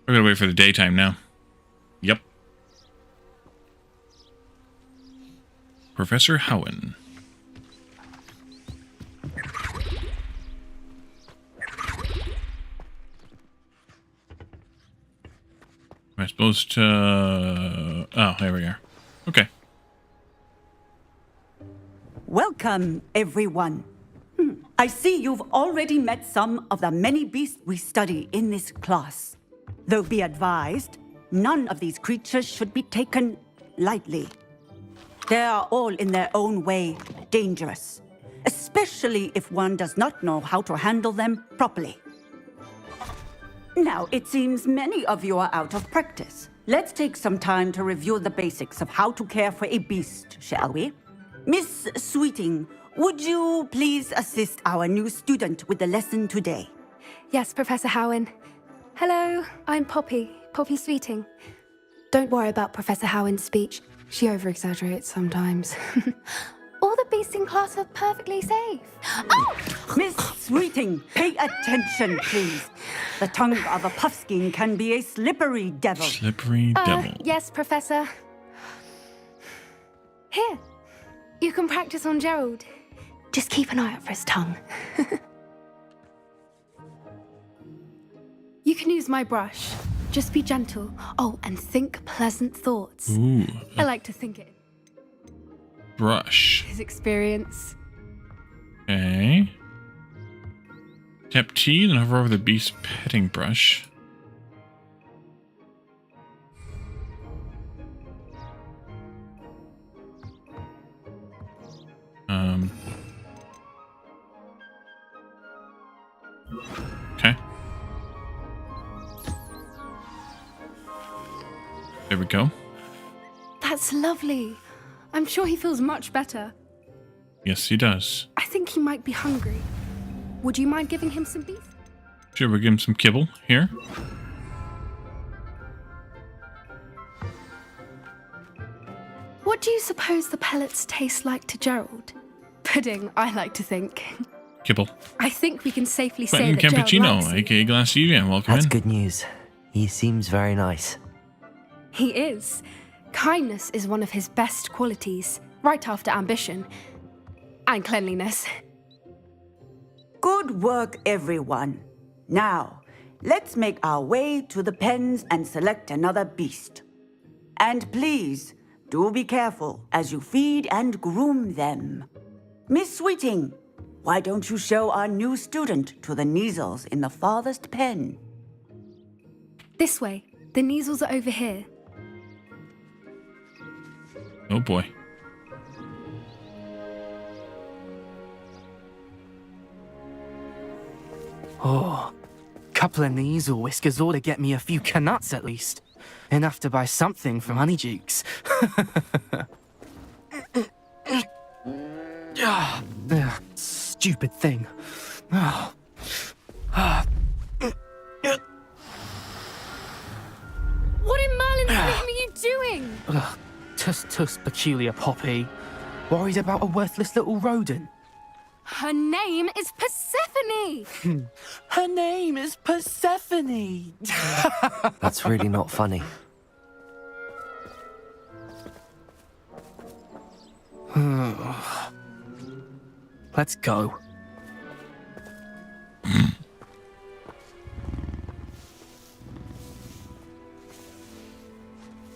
We're gonna wait for the daytime now. Yep. Professor Howen. Am I supposed to... Oh, there we are. Okay. Welcome, everyone. I see you've already met some of the many beasts we study in this class. Though be advised, none of these creatures should be taken lightly. They are all in their own way dangerous, especially if one does not know how to handle them properly. Now, it seems many of you are out of practice. Let's take some time to review the basics of how to care for a beast, shall we? Miss Sweeting, would you please assist our new student with the lesson today? Yes, Professor Howen. Hello, I'm Poppy Sweeting. Don't worry about Professor Howen's speech. She over-exaggerates sometimes. All the beasts in class are perfectly safe. Oh! Miss Sweeting, pay attention, please. The tongue of a puffskein can be a slippery devil. Slippery devil. Yes, Professor. Here, you can practice on Gerald. Just keep an eye out for his tongue. You can use my brush. Just be gentle. Oh, and think pleasant thoughts. Ooh. I like to think it. Brush. His experience. Okay. Tap T, then hover over the beast petting brush. Okay. There we go. That's lovely. I'm sure he feels much better. Yes, he does. I think he might be hungry. Would you mind giving him some beef? Sure, we'll give him some kibble here. What do you suppose the pellets taste like to Gerald? Pudding, I like to think. Kibble. I think we can safely say Quentin that Gerald Cappuccino, likes aka Glassivia, welcome That's in. good news. He seems very nice. He is. Kindness is one of his best qualities, right after ambition. And cleanliness. Good work, everyone. Now, let's make our way to the pens and select another beast. And please, do be careful as you feed and groom them. Miss Sweeting, why don't you show our new student to the Neasels in the farthest pen? This way. The Neasels are over here. Oh boy. Oh, couple of Neasel whiskers ought to get me a few canuts at least. Enough to buy something from Honeydukes. Stupid thing. What in Merlin's name are you doing? Tuss, peculiar Poppy. Worried about a worthless little rodent? Her name is Persephone! Her name is Persephone! That's really not funny. Let's go.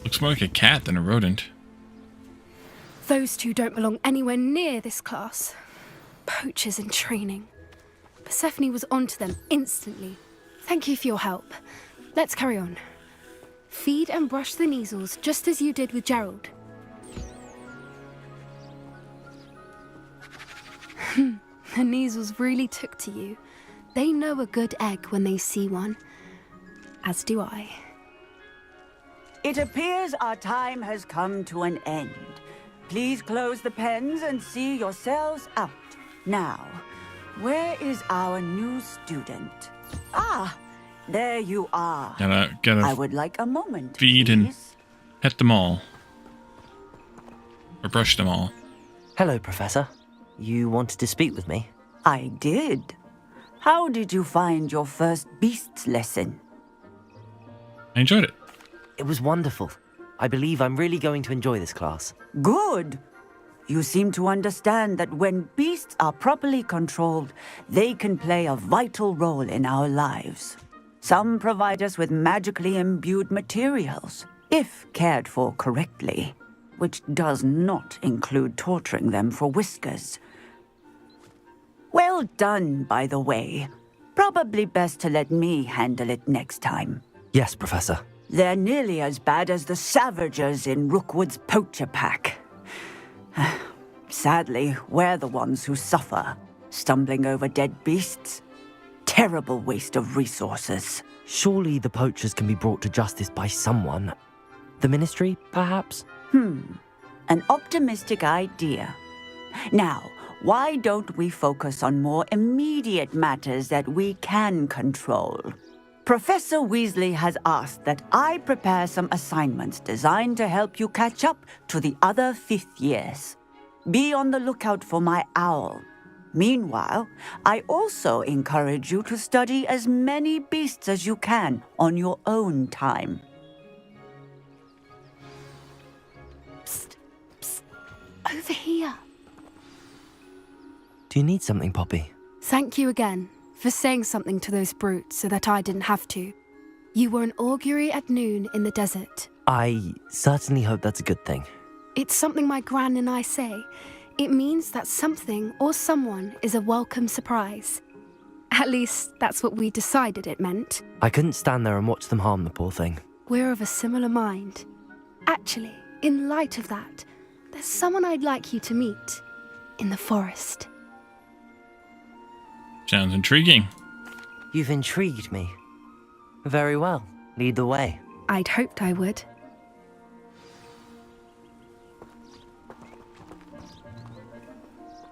Looks more like a cat than a rodent. Those two don't belong anywhere near this class. Poachers in training. Persephone was onto them instantly. Thank you for your help. Let's carry on. Feed and brush the Neasels just as you did with Gerald. The Neasels really took to you. They know a good egg when they see one. As do I. It appears our time has come to an end. Please close the pens and see yourselves out. Now, where is our new student? Ah, there you are. Gotta I would like a moment, feed please. and pet them all. Or brush them all. Hello, Professor. You wanted to speak with me? I did. How did you find your first beasts lesson? I enjoyed it. It was wonderful. I believe I'm really going to enjoy this class. Good. You seem to understand that when beasts are properly controlled, they can play a vital role in our lives. Some provide us with magically imbued materials, if cared for correctly, which does not include torturing them for whiskers. Well done, by the way. Probably best to let me handle it next time. Yes, Professor. They're nearly as bad as the Savagers in Rookwood's poacher pack. Sadly, we're the ones who suffer, stumbling over dead beasts. Terrible waste of resources. Surely the poachers can be brought to justice by someone. The Ministry, perhaps? An optimistic idea. Now, why don't we focus on more immediate matters that we can control? Professor Weasley has asked that I prepare some assignments designed to help you catch up to the other 5th years. be on the lookout for my owl. Meanwhile, I also encourage you to study as many beasts as you can on your own time. Psst, psst, over here. Do you need something, Poppy? Thank you again for saying something to those brutes so that I didn't have to. You were an augury at noon in the desert. I certainly hope that's a good thing. It's something my gran and I say. It means that something or someone is a welcome surprise. At least, that's what we decided it meant. I couldn't stand there and watch them harm the poor thing. We're of a similar mind. Actually, in light of that, there's someone I'd like you to meet in the forest. Sounds intriguing. You've intrigued me. Very well. Lead the way. I'd hoped I would.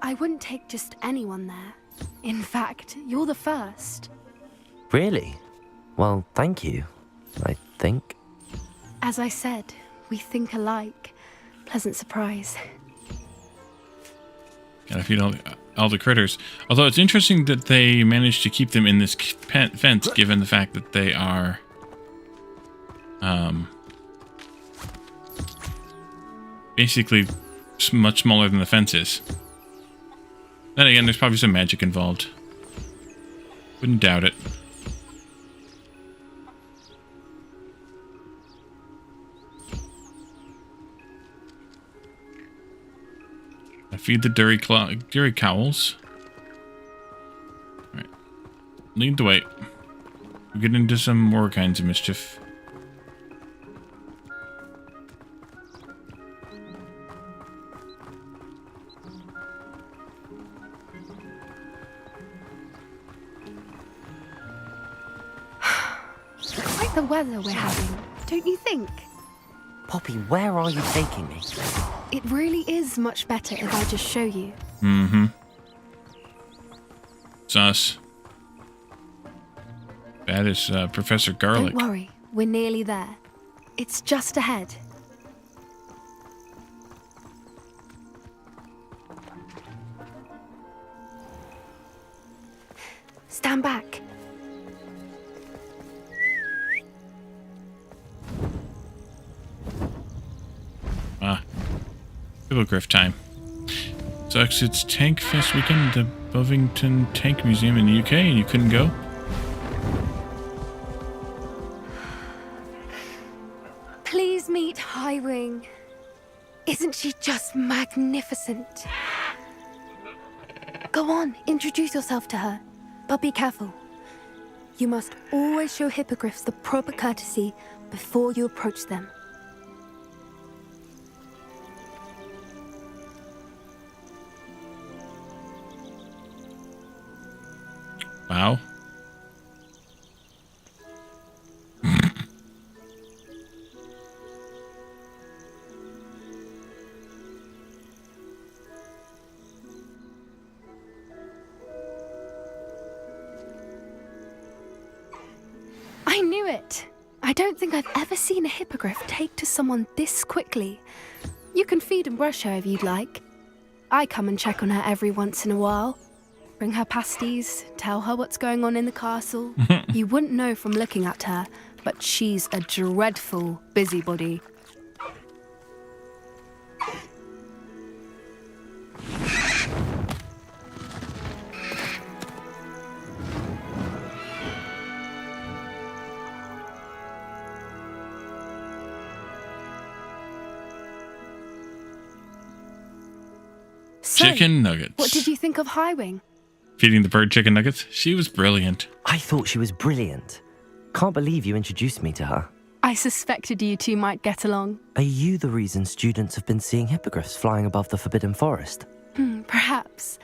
I wouldn't take just anyone there. In fact, you're the first. Really? Well, thank you, I think. As I said, we think alike. Pleasant surprise. Gotta feed all the critters. Although it's interesting that they managed to keep them in this fence, given the fact that they are... basically much smaller than the fence is. Then again, there's probably some magic involved. Wouldn't doubt it. I feed the Dury Cowls. Alright. Lead the way. We'll get into some more kinds of mischief. The weather we're having, don't you think? Poppy, where are you taking me? It really is much better if I just show you. Mm-hmm. Sus. That is Professor Garlic. Don't worry, we're nearly there. It's just ahead. Stand back. Hippogriff time. Sucks it's Tank Fest weekend at the Bovington Tank Museum in the UK and you couldn't go? Please meet Highwing. Isn't she just magnificent? Go on, introduce yourself to her. But be careful. You must always show hippogriffs the proper courtesy before you approach them. Wow. I knew it! I don't think I've ever seen a hippogriff take to someone this quickly. You can feed and brush her if you'd like. I come and check on her every once in a while. Bring her pasties, tell her what's going on in the castle. You wouldn't know from looking at her, but she's a dreadful busybody. So, chicken nuggets. What did you think of Highwing? Feeding the bird chicken nuggets? She was brilliant. I thought she was brilliant. Can't believe you introduced me to her. I suspected you two might get along. Are you the reason students have been seeing hippogriffs flying above the Forbidden Forest? Perhaps.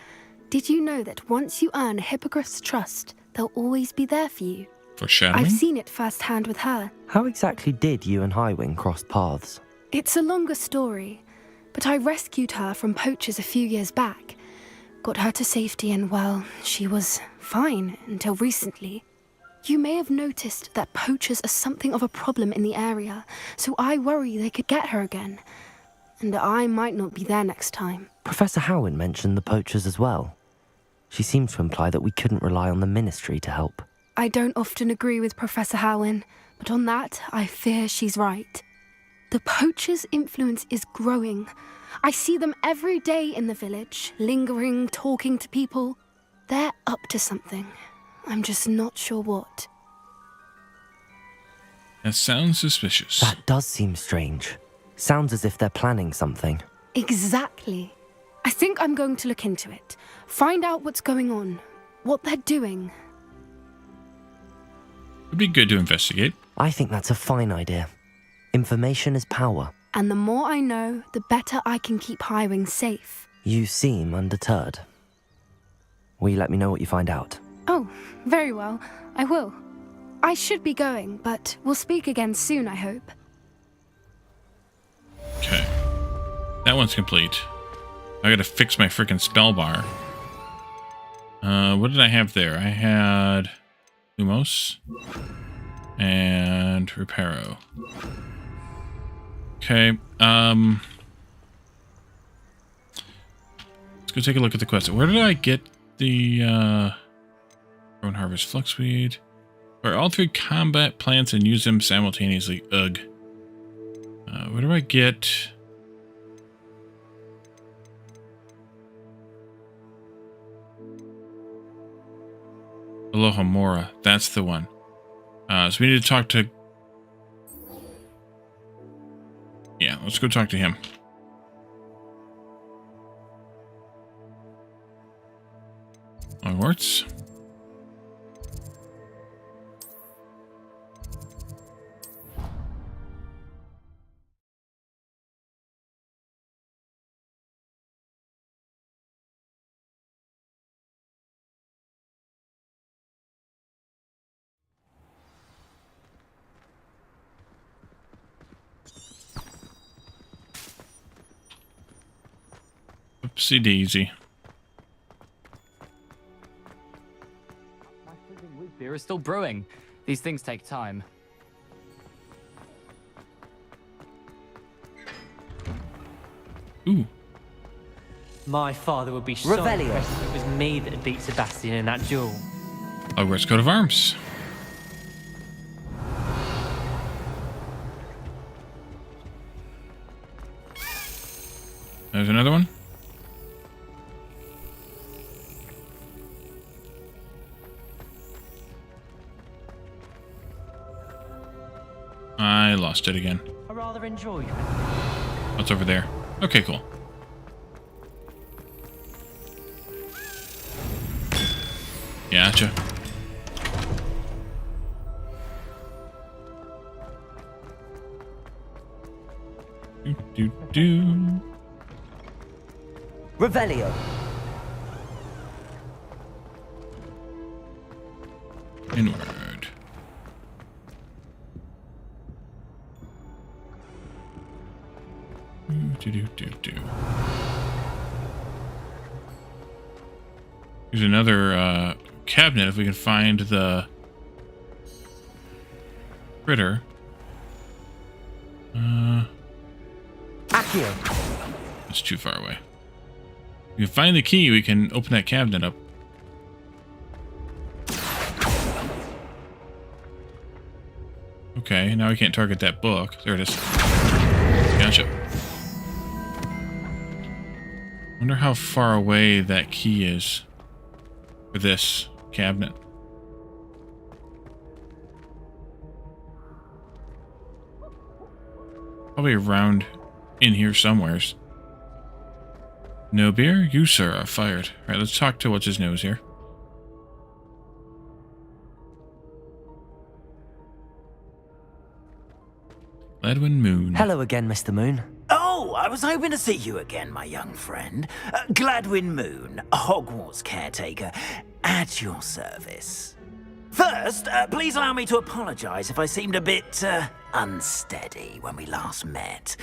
Did you know that once you earn a hippogriff's trust, they'll always be there for you? Foreshadowing? I've seen it firsthand with her. How exactly did you and Highwing cross paths? It's a longer story, but I rescued her from poachers a few years back. Got her to safety and, well, she was fine until recently. You may have noticed that poachers are something of a problem in the area, so I worry they could get her again. and I might not be there next time. Professor Howin mentioned the poachers as well. She seemed to imply that we couldn't rely on the Ministry to help. I don't often agree with Professor Howin, but on that, I fear she's right. The poachers' influence is growing. I see them every day in the village, lingering, talking to people. They're up to something. I'm just not sure what. That sounds suspicious. That does seem strange. Sounds as if they're planning something. Exactly. I think I'm going to look into it. Find out what's going on. What they're doing. It'd be good to investigate. I think that's a fine idea. Information is power. And the more I know, the better I can keep Highwing safe. You seem undeterred. Will you let me know what you find out? Oh, very well. I will. I should be going, but we'll speak again soon, I hope. Okay. That one's complete. I gotta fix my freaking spell bar. What did I have there? I had Lumos and Reparo. Okay, let's go take a look at the quest. Where did I get the Grown Harvest Fluxweed? Or all 3 combat plants and use them simultaneously. Ugh. Where do I get... Aloha Mora. That's the one. So we need to talk to... Yeah, let's go talk to him. Hogwarts. Oopsie daisy. My freaking wheat beer is still brewing. These things take time. Ooh. My father would be so Revelio. impressed if it was me that beat Sebastian in that duel. Hogwarts coat of arms. There's another one. I lost it again. I rather enjoy it. What's over there? Okay, cool. Gotcha. Do. Revelio. Inward. Do. Here's another cabinet if we can find the critter. Accio. It's too far away. If we can find the key, we can open that cabinet up. Okay, now we can't target that book. There it is. Gotcha. Wonder how far away that key is for this cabinet. Probably around in here somewheres. No beer? You, sir, are fired. Alright, let's talk to what's his nose here. Gladwin Moon. Hello again, Mr. Moon. Oh, I was hoping to see you again, my young friend. Gladwin Moon, Hogwarts caretaker, at your service. First, please allow me to apologize if I seemed a bit unsteady when we last met.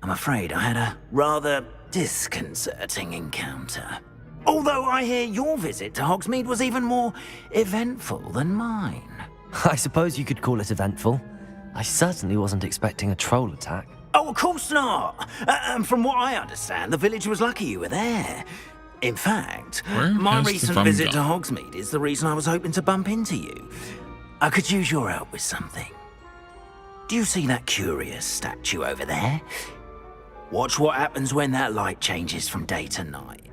I'm afraid I had a rather disconcerting encounter. Although I hear your visit to Hogsmeade was even more eventful than mine. I suppose you could call it eventful. I certainly wasn't expecting a troll attack. Oh, of course not. And from what I understand, the village was lucky you were there. In fact, my recent visit to Hogsmeade is the reason I was hoping to bump into you. I could use your help with something. Do you see that curious statue over there? Watch what happens when that light changes from day to night.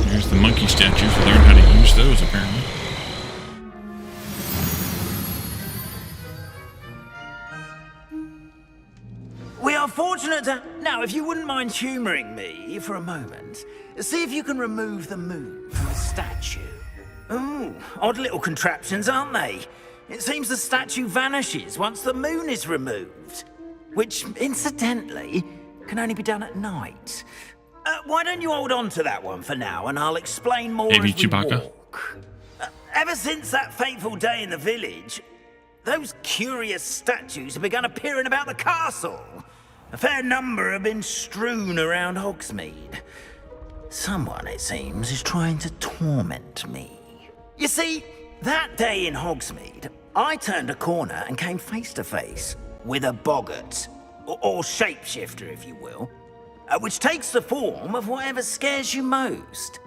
Here's the monkey statues. We learned how to use those, apparently. We are fortunate to... Now, if you wouldn't mind humouring me for a moment, see if you can remove the moon from the statue. Ooh, odd little contraptions, aren't they? It seems the statue vanishes once the moon is removed. Which, incidentally, can only be done at night. Why don't you hold on to that one for now, and I'll explain more as we walk. Ever since that fateful day in the village, those curious statues have begun appearing about the castle. A fair number have been strewn around Hogsmeade. Someone, it seems, is trying to torment me. You see, that day in Hogsmeade, I turned a corner and came face to face with a boggart, or shapeshifter, if you will, which takes the form of whatever scares you most.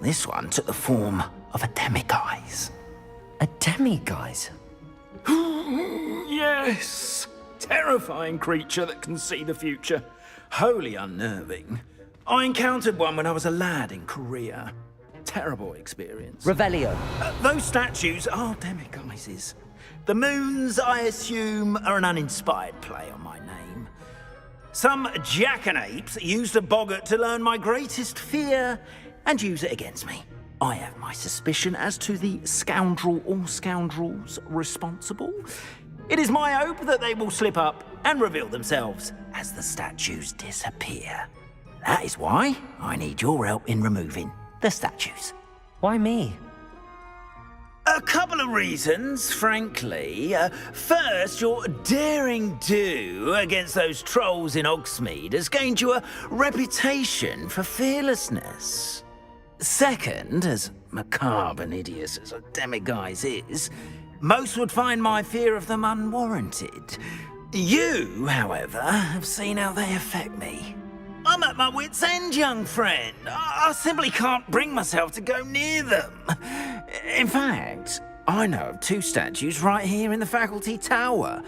This one took the form of a demiguise. A demiguise? Yes! Terrifying creature that can see the future. Wholly unnerving. I encountered one when I was a lad in Korea. Terrible experience. Revelio. Those statues are demiguises. The moons, I assume, are an uninspired play on my name. Some jackanapes used a boggart to learn my greatest fear and use it against me. I have my suspicion as to the scoundrel or scoundrels responsible. It is my hope that they will slip up and reveal themselves as the statues disappear. That is why I need your help in removing the statues. Why me? A couple of reasons, frankly. First, your daring do against those trolls in Hogsmeade has gained you a reputation for fearlessness. Second, as macabre and hideous as a demiguise is, most would find my fear of them unwarranted. You, however, have seen how they affect me. I'm at my wit's end, young friend. I simply can't bring myself to go near them. In fact, I know of two statues right here in the faculty tower.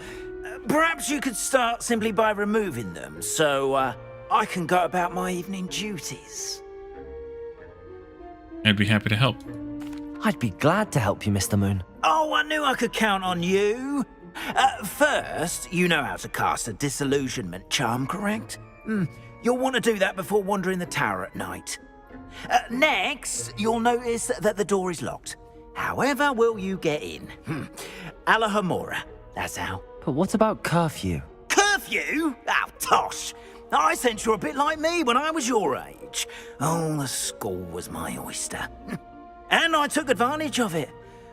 Perhaps you could start simply by removing them, so I can go about my evening duties. I'd be happy to help. I'd be glad to help you, Mr. Moon. Oh, I knew I could count on you. First, you know how to cast a disillusionment charm, correct? You'll want to do that before wandering the tower at night. Next, you'll notice that the door is locked. However will you get in? Alahomora, that's how. But what about curfew? Curfew? Oh, tosh. I sense you're a bit like me when I was your age. Oh, the school was my oyster. And I took advantage of it.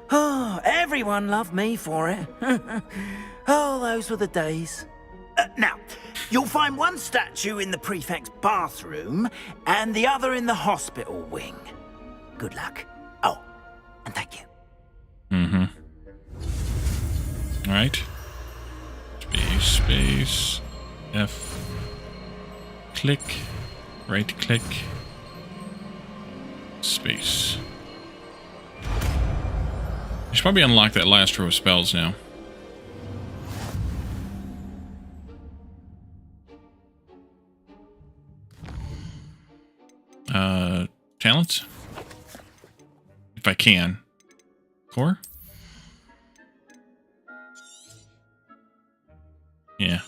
Oh, everyone loved me for it. Oh, those were the days. Now, you'll find one statue in the prefect's bathroom and the other in the hospital wing. Good luck. Oh, and thank you. All right. Space, F. Click, right click, space. I should probably unlock that last row of spells now. Talents? If I can. Core? Yeah.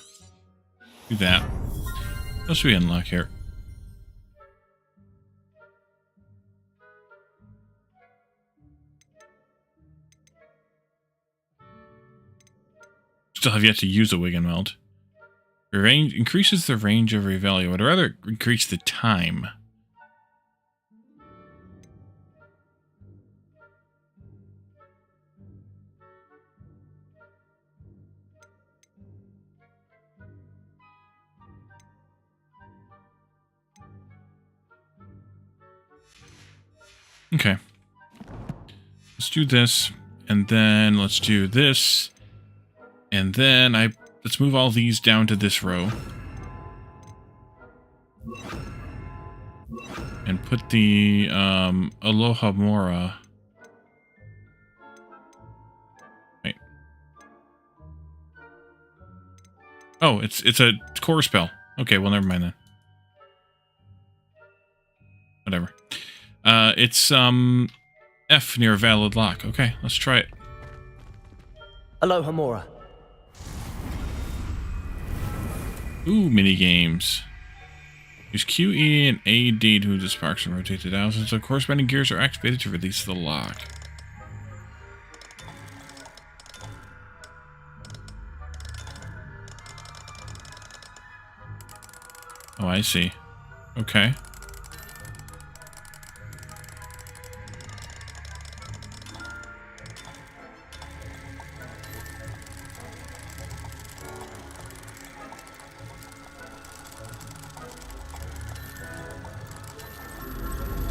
Do that. What else we unlock here? Still have yet to use a wig and melt. Range increases the range of Revelio. I'd rather increase the time. Okay. Let's do this, And then let's do this. And then let's move all these down to this row. And put the Aloha Mora. Wait. Oh, it's a core spell. Okay, well never mind then. Whatever. It's F near a valid lock. Okay, let's try it. Aloha Mora. Ooh, mini games. Use Q, E, and A, D to move the sparks and rotate the dials until corresponding gears are activated to release the lock. Oh, I see. Okay.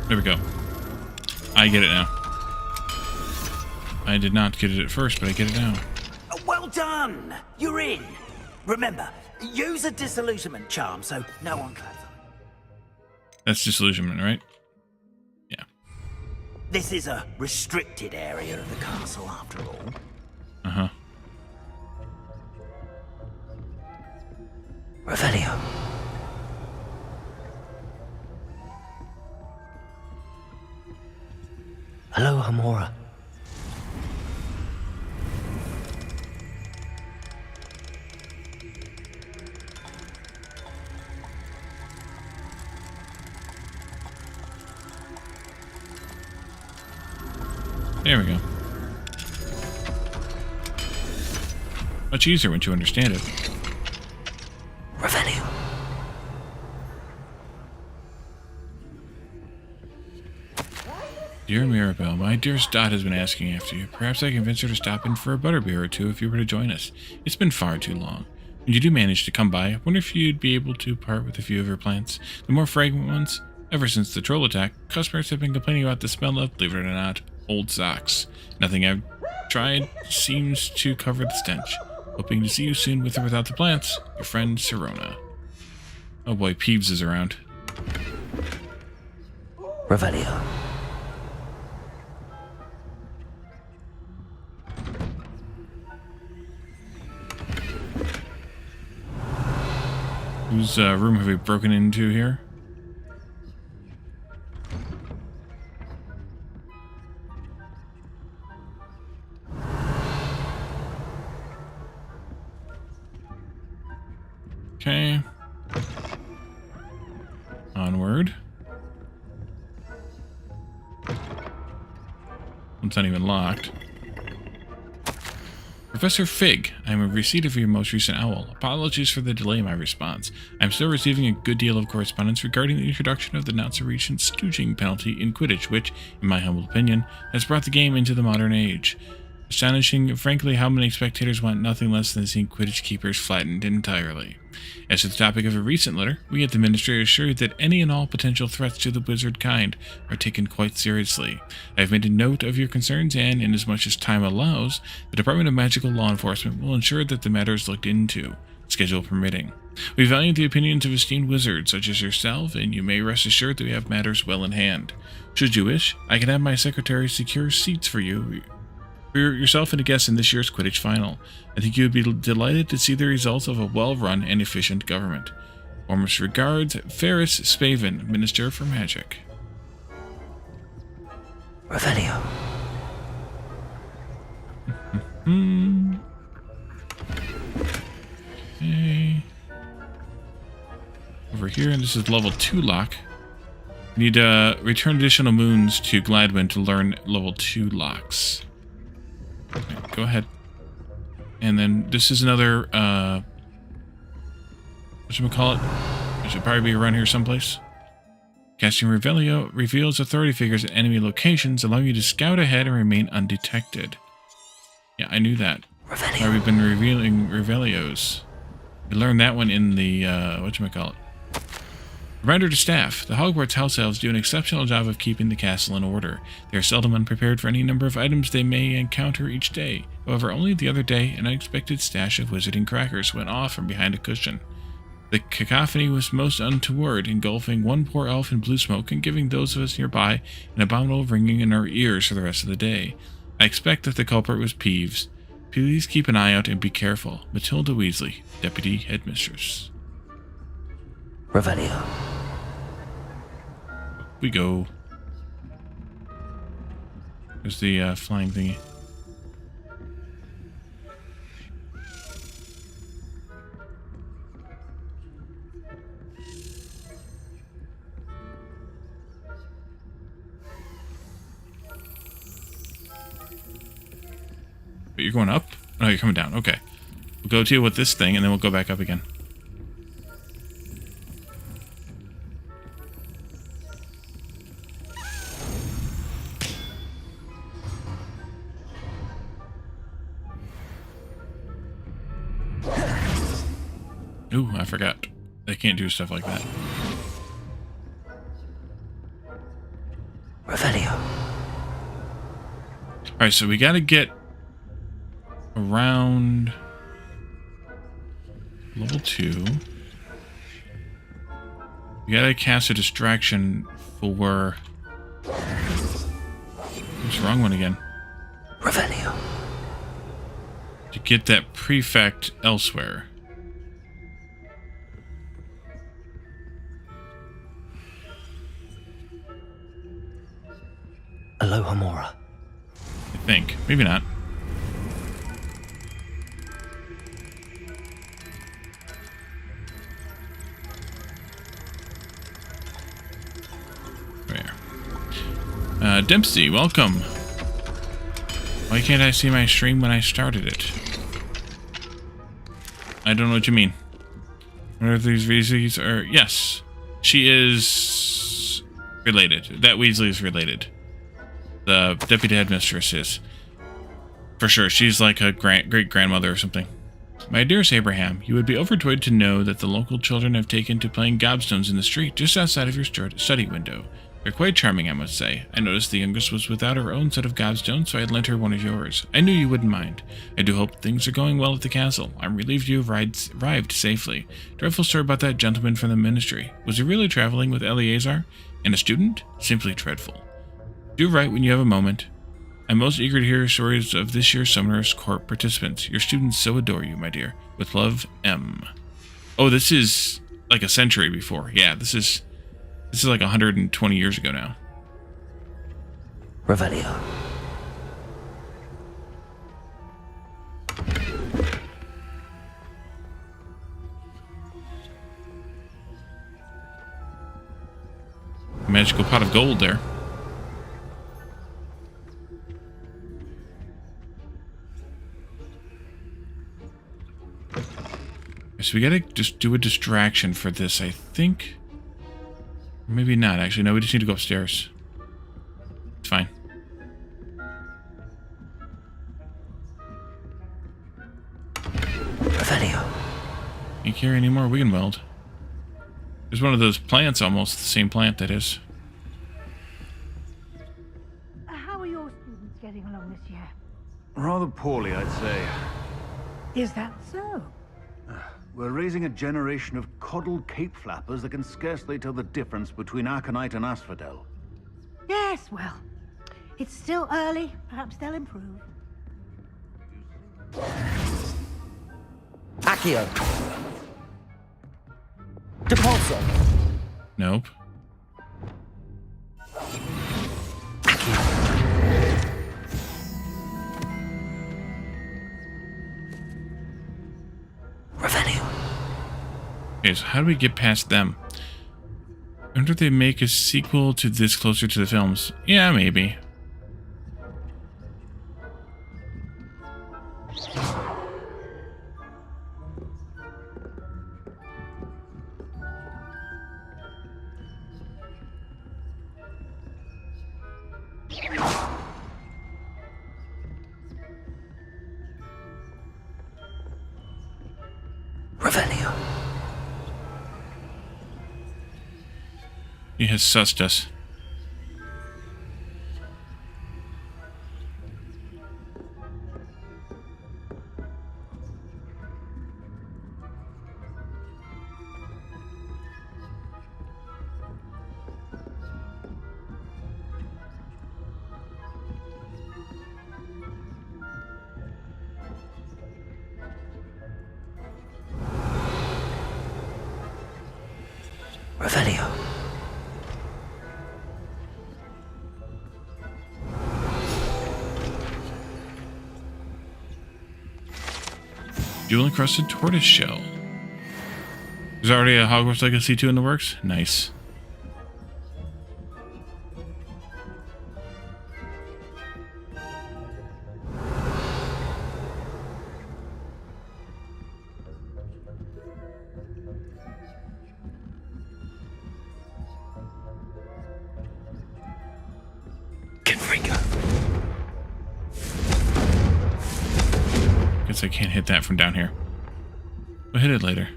There we go. I get it now. I did not get it at first, but I get it now. Well done! You're in! Remember, use a disillusionment charm so no one claps on it. That's disillusionment, right? Yeah. This is a restricted area of the castle, after all. Uh-huh. Revelio. Aloha Mora. There we go. Much easier once you understand it. Revelio. Dear Mirabelle, my dearest Dot has been asking after you. Perhaps I can convince her to stop in for a butterbeer or two if you were to join us. It's been far too long. When you do manage to come by, I wonder if you'd be able to part with a few of her plants. The more fragrant ones. Ever since the troll attack, customers have been complaining about the smell of, believe it or not, old socks. Nothing I've tried seems to cover the stench. Hoping to see you soon with or without the plants. Your friend, Sirona. Oh boy, Peeves is around. Revelio. Whose room have we broken into here? Okay. Onward. It's not even locked. Professor Fig, I am a receipt of your most recent owl. Apologies for the delay in my response. I am still receiving a good deal of correspondence regarding the introduction of the not-so-recent stooging penalty in Quidditch, which, in my humble opinion, has brought the game into the modern age. Astonishing, frankly, how many spectators want nothing less than seeing Quidditch keepers flattened entirely. As to the topic of a recent letter, we at the Ministry assure you that any and all potential threats to the wizard kind are taken quite seriously. I have made a note of your concerns and, inasmuch as time allows, the Department of Magical Law Enforcement will ensure that the matter is looked into, schedule permitting. We value the opinions of esteemed wizards such as yourself, and you may rest assured that we have matters well in hand. Should you wish, I can have my secretary secure seats for you, for yourself and a guest in this year's Quidditch final. I think you would be delighted to see the results of a well-run and efficient government. Warmest regards, Ferris Spaven, Minister for Magic. Revelio. Okay. Over here, and this is level 2 lock. Need to return additional moons to Gladwin to learn level 2 locks. Okay, go ahead. And then this is another, whatchamacallit? It should probably be around here someplace. Casting Revelio reveals authority figures at enemy locations, allowing you to scout ahead and remain undetected. Yeah, I knew that. Why we've been revealing Revelios. We learned that one in the, whatchamacallit? Reminder to staff, the Hogwarts house elves do an exceptional job of keeping the castle in order. They are seldom unprepared for any number of items they may encounter each day. However, only the other day, an unexpected stash of wizarding crackers went off from behind a cushion. The cacophony was most untoward, engulfing one poor elf in blue smoke and giving those of us nearby an abominable ringing in our ears for the rest of the day. I expect that the culprit was Peeves. Please keep an eye out and be careful. Matilda Weasley, Deputy Headmistress. Revelio. We go. There's the flying thingy. But you're going up? Oh, you're coming down. Okay. We'll go deal with this thing and then we'll go back up again. Ooh, I forgot. They can't do stuff like that. Revelio. Alright, so we gotta get around level 2. We gotta cast a distraction for... What's the wrong one again? Revelio. To get that prefect elsewhere. Alohomora. I think. Maybe not. There. Dempsey, welcome. Why can't I see my stream when I started it? I don't know what you mean. What are these Weasleys? Yes. She is related. That Weasley is related. The Deputy Headmistress is. For sure, she's like a great-grandmother or something. My dearest Abraham, you would be overjoyed to know that the local children have taken to playing gobstones in the street just outside of your study window. They're quite charming, I must say. I noticed the youngest was without her own set of gobstones, so I had lent her one of yours. I knew you wouldn't mind. I do hope things are going well at the castle. I'm relieved you have arrived safely. Dreadful story about that gentleman from the ministry. Was he really traveling with Eleazar? And a student? Simply dreadful. Do write when you have a moment. I'm most eager to hear stories of this year's Summoner's Court participants. Your students so adore you, my dear. With love, M. Oh, this is like a century before. Yeah, this is like 120 years ago now. Revelio. Magical pot of gold there. So we gotta just do a distraction for this, I think. Maybe not, actually. No, we just need to go upstairs. It's fine. Revelio. Can't carry any more Wiggenweld. There's one of those plants, almost the same plant that is. How are your students getting along this year? Rather poorly, I'd say. Is that so? We're raising a generation of coddled cape flappers that can scarcely tell the difference between Aconite and Asphodel. Yes, well, it's still early. Perhaps they'll improve. Accio. Depulso. Nope. Revelio. Okay, so how do we get past them? I wonder if they make a sequel to this closer to the films. Yeah, maybe. Revelio. He has sussed us. Revelio. Jewel encrusted tortoise shell. There's already a Hogwarts Legacy 2 in the works? Nice. Guess I can't hit that from down here. We'll hit it later.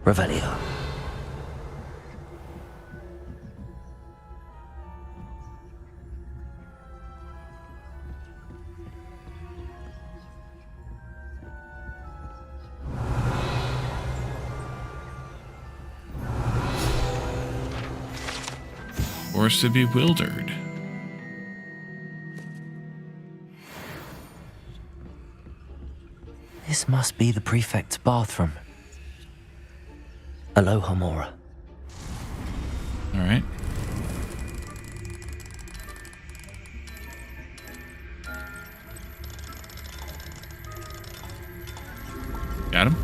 Revelio. Forced to be bewildered. This must be the prefect's bathroom. Aloha Mora. Alright. Got him.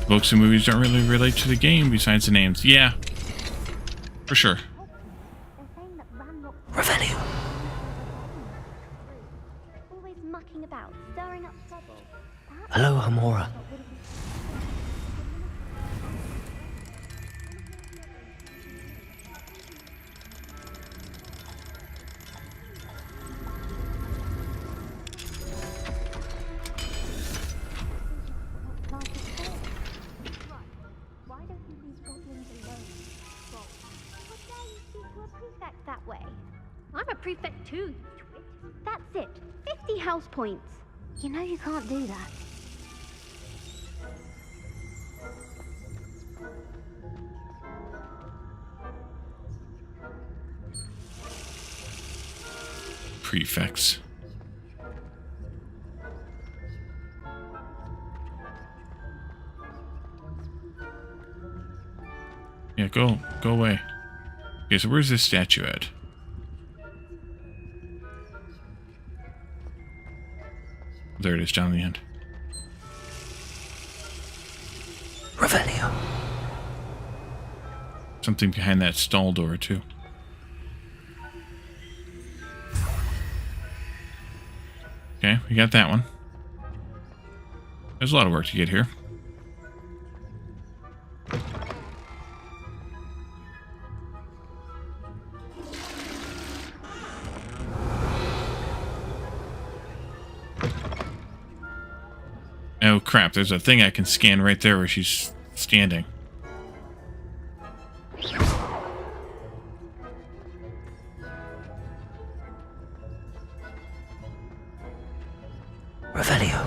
Books and movies don't really relate to the game besides the names. Yeah. For sure. Revelio. Always mucking about, stirring up trouble. Aloha Mora. Why don't you leave goblins alone? Well, how dare you speak to a prefect that way? I'm a prefect too, you twit. That's it. 50 house points. You know you can't do that. Prefects. Yeah, go away. Okay, so where's this statue at? There it is, down the end. Revelio. Something behind that stall door, too. Okay, we got that one. There's a lot of work to get here. Oh crap, there's a thing I can scan right there where she's standing. Revelio.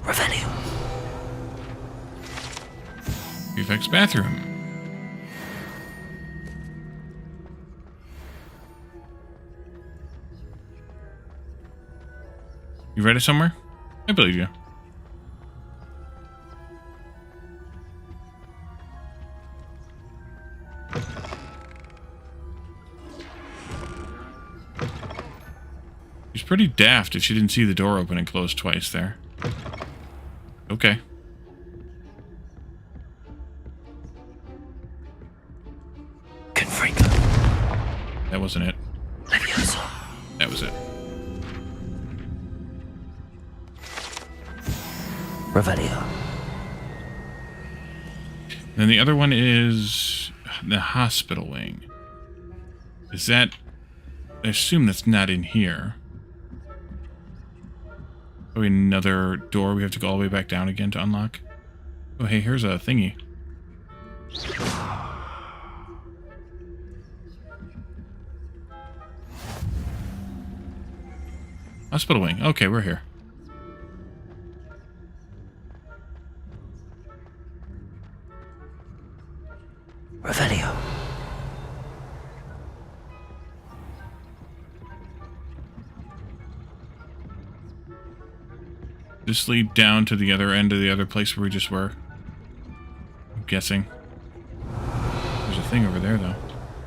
Revelio. Prefect's bathroom. You read it somewhere? I believe you. She's pretty daft if she didn't see the door open and close twice there. Okay. that wasn't it. That was it. Revelio. Then the other one is the hospital wing. Is that... I assume that's not in here. Oh, another door we have to go all the way back down again to unlock? Oh, hey, here's a thingy. Hospital wing. Okay, we're here. Revelio. Just lead down to the other end of the other place where we just were. I'm guessing. There's a thing over there, though.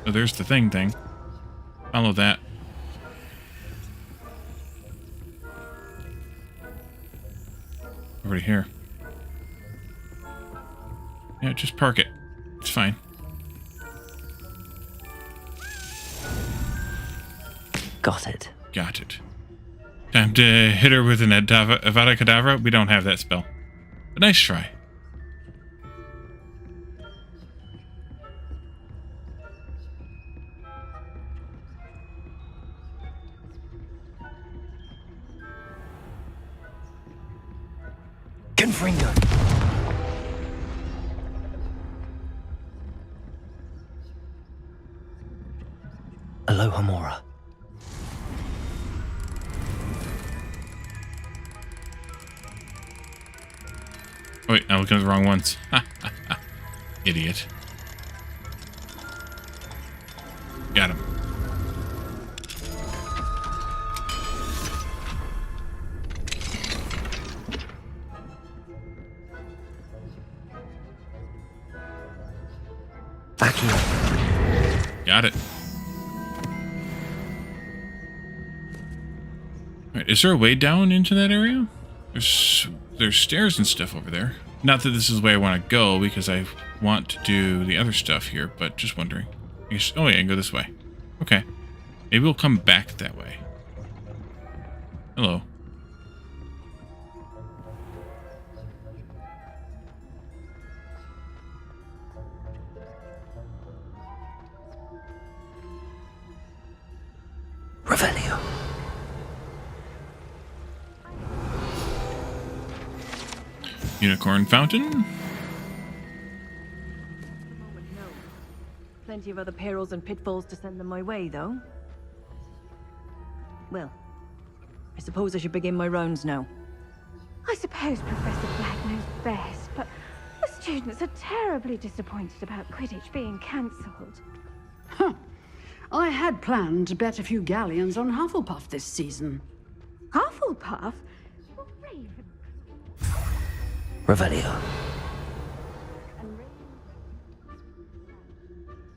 Oh, there's the thing. Follow that. Over to here. Yeah, just park it. It's fine. Got it. Got it. Time to hit her with an Avada Kedavra? We don't have that spell. But nice try. Confringo. Aloha Mora. Oh, wait, I'm looking at the wrong ones. Idiot. Got him. Back here. Got it. Alright, is there a way down into that area? There's stairs and stuff over there. Not that this is the way I want to go, because I want to do the other stuff here, but just wondering. Oh yeah, I can go this way. Okay. Maybe we'll come back that way. Hello. Revelio. Unicorn fountain? Plenty of other perils and pitfalls to send them my way, though. Well, I suppose I should begin my rounds now. I suppose Professor Black knows best, but the students are terribly disappointed about Quidditch being cancelled. Huh. I had planned to bet a few galleons on Hufflepuff this season. Hufflepuff? Revelio.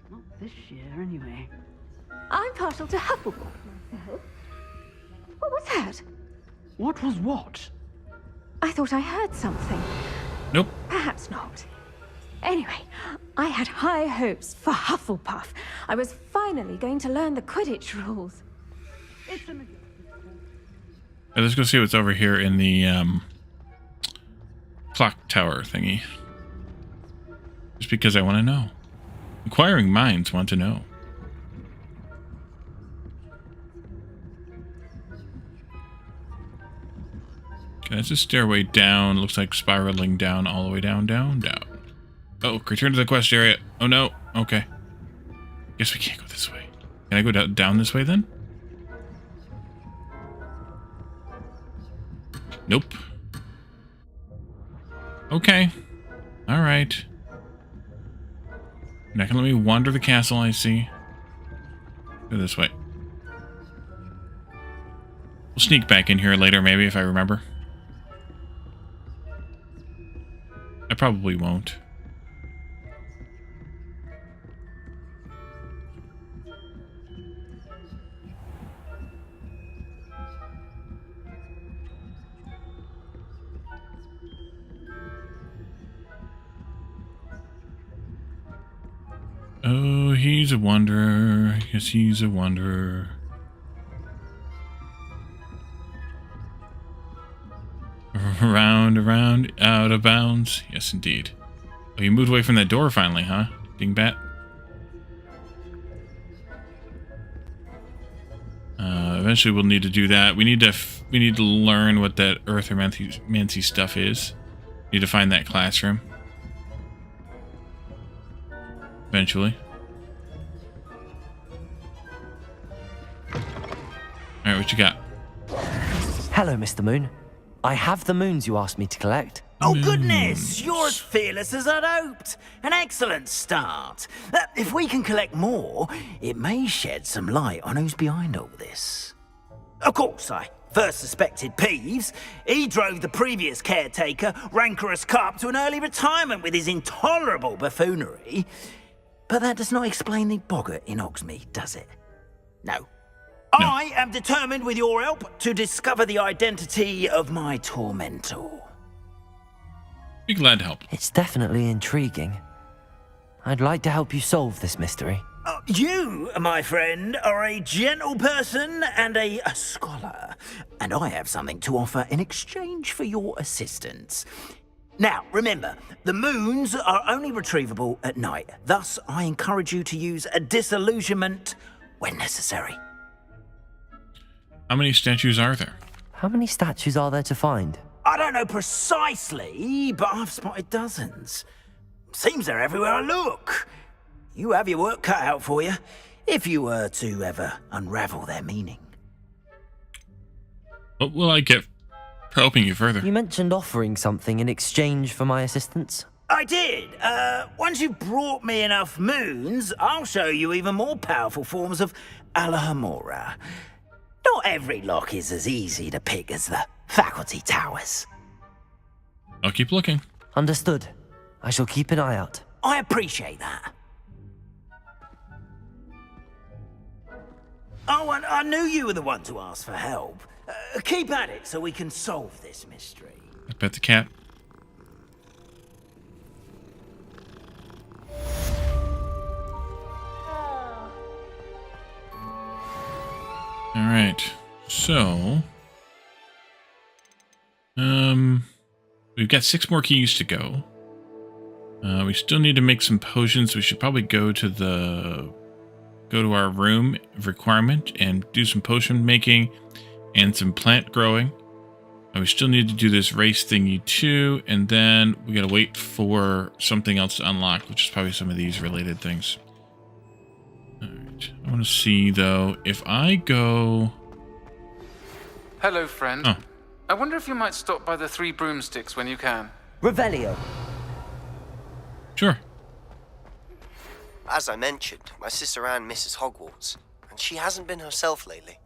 Not this year, anyway. I'm partial to Hufflepuff myself. What was that? What was what? I thought I heard something. Nope. Perhaps not. Anyway, I had high hopes for Hufflepuff. I was finally going to learn the Quidditch rules. Let's go see what's over here in the clock tower thingy. Just because I want to know. Inquiring minds want to know. Okay, that's a stairway down. Looks like spiraling down all the way down, down, down. Oh, return to the quest area. Oh no. Okay. Guess we can't go this way. Can I go down this way then? Nope. Okay. Alright. You're not gonna let me wander the castle, I see. Go this way. We'll sneak back in here later, maybe, if I remember. I probably won't. Oh, he's a wanderer. Yes, he's a wanderer. Around, around, out of bounds. Yes, indeed. Oh, you moved away from that door finally, huh? Dingbat. Eventually we'll need to do that. We need to learn what that Earthmancy stuff is. Need to find that classroom. Eventually. Alright, what you got? Hello, Mr. Moon. I have the moons you asked me to collect. Oh, goodness! You're as fearless as I'd hoped. An excellent start. If we can collect more, it may shed some light on who's behind all this. Of course, I first suspected Peeves. He drove the previous caretaker, Rancorous Carp, to an early retirement with his intolerable buffoonery. But that does not explain the boggart in Hogsmeade, does it? No. I am determined, with your help, to discover the identity of my tormentor. Be glad to help. It's definitely intriguing. I'd like to help you solve this mystery. You, my friend, are a gentle person and a scholar, and I have something to offer in exchange for your assistance. Now, remember, the moons are only retrievable at night. Thus, I encourage you to use a disillusionment when necessary. How many statues are there? How many statues are there to find? I don't know precisely, but I've spotted dozens. Seems they're everywhere I look. You have your work cut out for you, if you were to ever unravel their meaning. What will I get for helping you further? You mentioned offering something in exchange for my assistance. I did. Once you've brought me enough moons, I'll show you even more powerful forms of Alohomora. Not every lock is as easy to pick as the faculty towers. I'll keep looking. Understood. I shall keep an eye out. I appreciate that. Oh, and I knew you were the one to ask for help. Keep at it so we can solve this mystery. I bet the cat. Alright, so we've got 6 more keys to go. We still need to make some potions. We should probably go to our room of requirement and do some potion making and some plant growing. We still need to do this race thingy too, and then we gotta wait for something else to unlock, which is probably some of these related things. Alright, I want to see though, if I go... Hello, friend. Oh. I wonder if you might stop by the 3 broomsticks when you can. Revelio. Sure. As I mentioned, my sister Anne misses Hogwarts, and she hasn't been herself lately.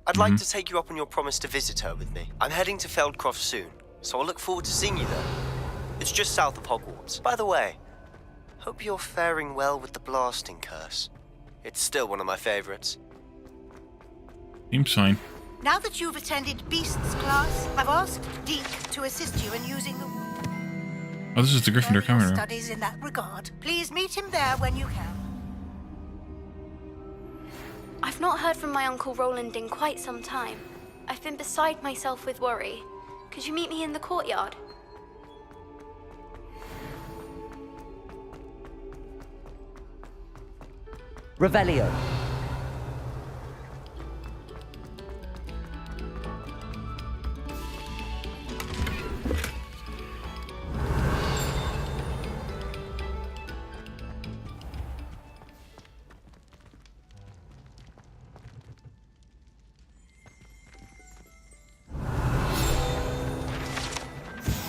I'd like to take you up on your promise to visit her with me. I'm heading to Feldcroft soon, so I'll look forward to seeing you there. It's just south of Hogwarts. By the way, hope you're faring well with the blasting curse. It's still one of my favorites. Seems fine. Now that you've attended Beasts class, I've asked Deke to assist you in using the Oh, this is the Gryffindor common room. studies in that regard. Please meet him there when you can. I've not heard from my Uncle Roland in quite some time. I've been beside myself with worry. Could you meet me in the courtyard? Revelio.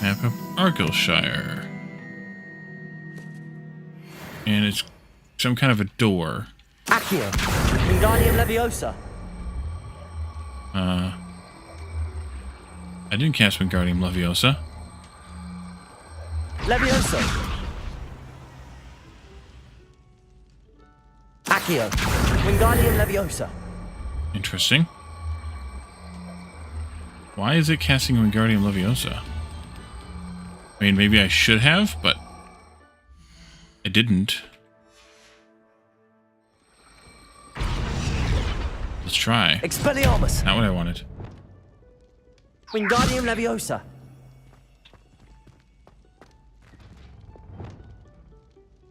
Map of Argyllshire. And it's some kind of a door. Accio. Wingardium Leviosa. I didn't cast Wingardium Leviosa. Levioso. Accio. Wingardium Leviosa. Interesting. Why is it casting Wingardium Leviosa? I mean, maybe I should have, but I didn't. let's try. Expelliarmus! Not what I wanted. Wingardium Leviosa!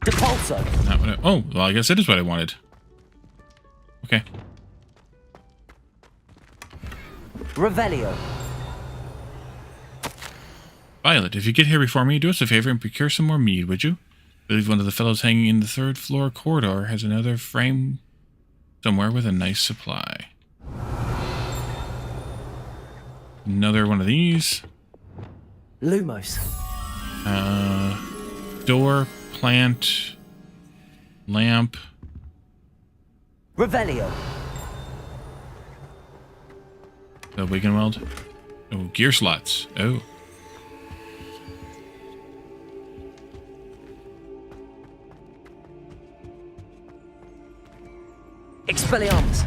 Depulso! Not what I... Oh, well, I guess it is what I wanted. Okay. Revelio! Violet, if you get here before me, do us a favor and procure some more mead, would you? I believe one of the fellows hanging in the 3rd floor corridor has another frame somewhere with a nice supply. Another one of these. Lumos. Door, plant, lamp. Revelio. The Wigan Weld. Oh, gear slots. Oh. Expelliarmus.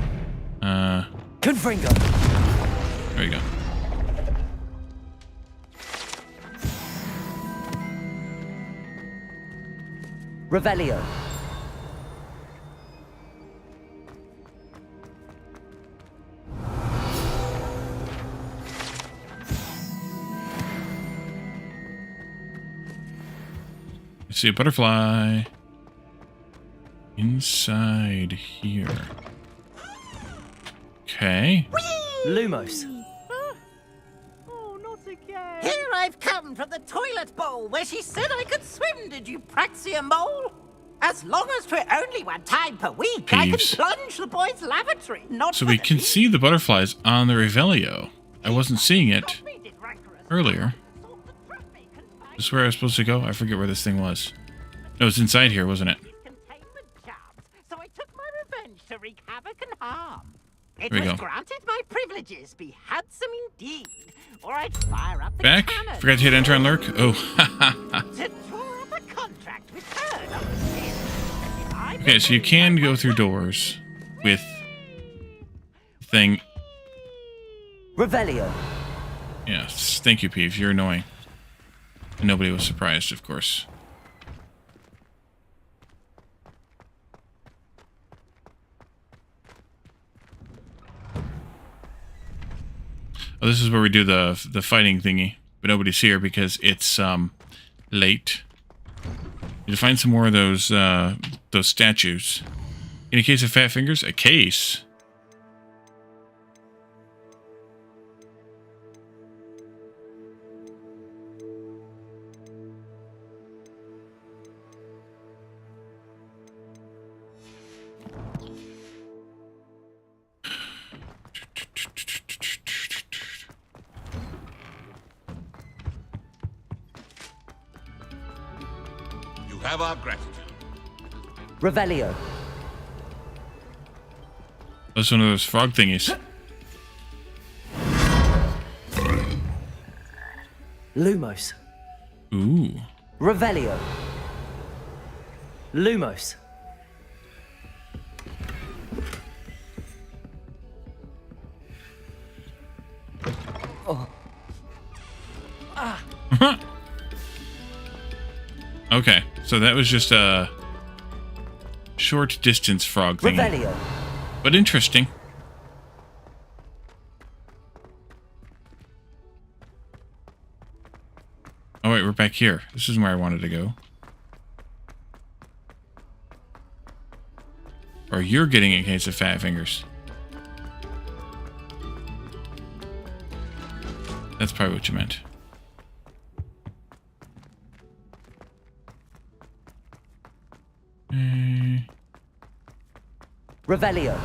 Confringo. There we go. Revelio. I see a butterfly inside here. Okay. Lumos. Here I've come from the toilet bowl where she said I could swim, did you praxia mole? As long as for only one time per week, I can Peeves. plunge the boys' lavatory. Not So for we the can see the butterflies on the Revelio. I wasn't seeing it earlier. Is this where I was supposed to go? I forget where this thing was. No, it's inside here, wasn't it? So I took my revenge to wreak havoc and harm. It There we was go. granted my privileges be handsome indeed, or I'd fire up the Back? cannon. Forgot to hit enter on lurk? Oh, To draw up a contract with her, not with him. And if I okay, so you can go through doors with thing. Revelio. Yes, thank you, Peeves. You're annoying. And nobody was surprised, of course. Oh, this is where we do the fighting thingy, but nobody's here because it's late. You need to find some more of those statues. In a case of fat fingers, a case. You have our gratitude. Revelio. That's one of those frog thingies. Lumos. Ooh. Revelio. Lumos. Oh. Ah. Okay, so that was just a short distance frog thingy. Revelio. But interesting. Oh wait, we're back here. This isn't where I wanted to go. Or you're getting a case of fat fingers. That's probably what you meant. Revelio.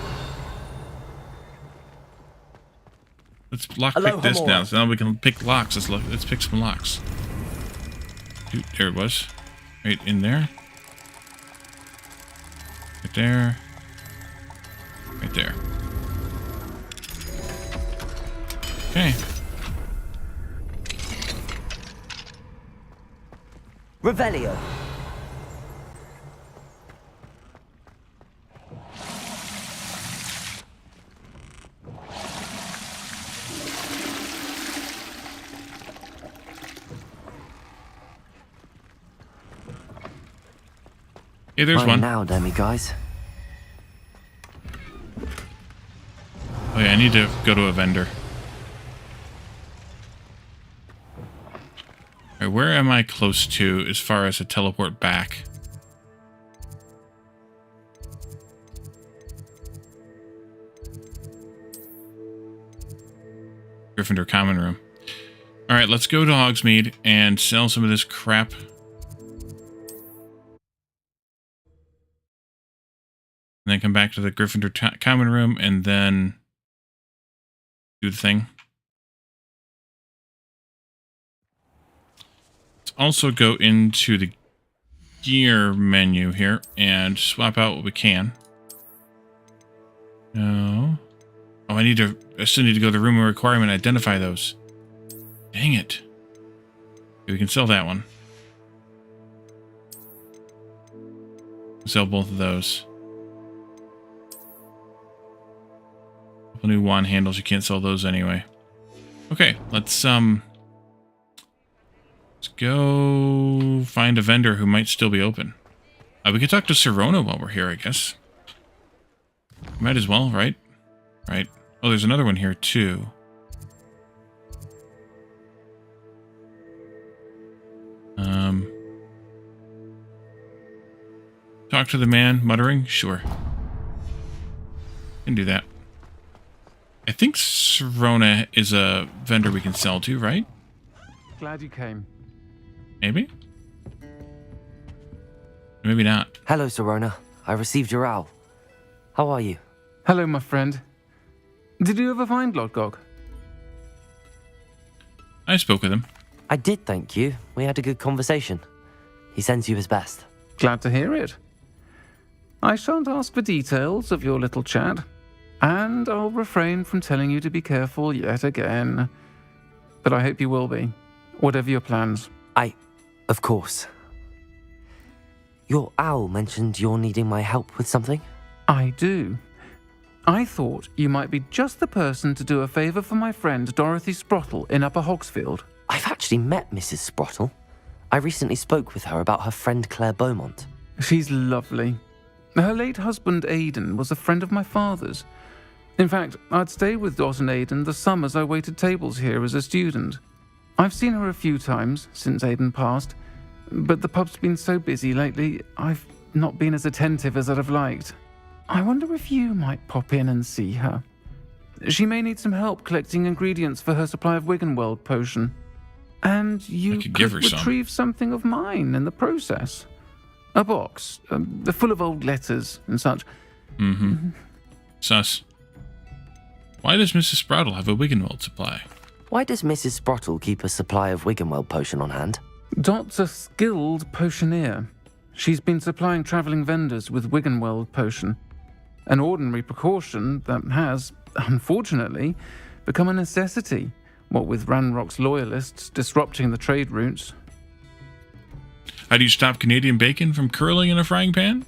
Let's lockpick this now, so now we can pick locks. Let's pick some locks. Dude, there it was. Right in there. Right there. Right there. Okay. Revelio. Hey, there's Mine one. now, demi guys. yeah, I need to go to a vendor. All right, where am I close to as far as a teleport back? Gryffindor common room. All right, let's go to Hogsmeade and sell some of this crap. And then come back to the Gryffindor common room and then do the thing. Let's also go into the gear menu here and swap out what we can. No. Oh, I still need to go to the room of requirement and identify those. Dang it. Okay, we can sell that one. Sell both of those. Couple new wand handles, you can't sell those anyway. Okay, let's go find a vendor who might still be open. We could talk to Sirona while we're here, I guess. Might as well, right? Right. Oh, there's another one here, too. Talk to the man, muttering? Sure. Can do that. I think Sirona is a vendor we can sell to, right? Glad you came. Maybe? Maybe not. Hello, Sirona. I received your owl. How are you? Hello, my friend. Did you ever find Lodgok? I spoke with him. I did, thank you. We had a good conversation. He sends you his best. Glad to hear it. I shan't ask for details of your little chat, and I'll refrain from telling you to be careful yet again. But I hope you will be, whatever your plans. Of course. Your owl mentioned you're needing my help with something? I do. I thought you might be just the person to do a favour for my friend Dorothy Sprottle in Upper Hogsfield. I've actually met Mrs. Sprottle. I recently spoke with her about her friend Claire Beaumont. She's lovely. Her late husband Aidan was a friend of my father's. In fact, I'd stayed with Dot and Aidan the summers I waited tables here as a student. I've seen her a few times since Aidan passed, but the pub's been so busy lately, I've not been as attentive as I'd have liked. I wonder if you might pop in and see her. She may need some help collecting ingredients for her supply of Wiggenweld potion. And you could retrieve something of mine in the process. A box, full of old letters and such. Mm-hmm. Sus. Why does Mrs. Sprottle have a Wiggenweld supply? Why does Mrs. Sprottle keep a supply of Wiggenweld potion on hand? Dot's a skilled potioneer. She's been supplying travelling vendors with Wiggenweld potion. An ordinary precaution that has, unfortunately, become a necessity, what with Ranrock's loyalists disrupting the trade routes. How do you stop Canadian bacon from curling in a frying pan?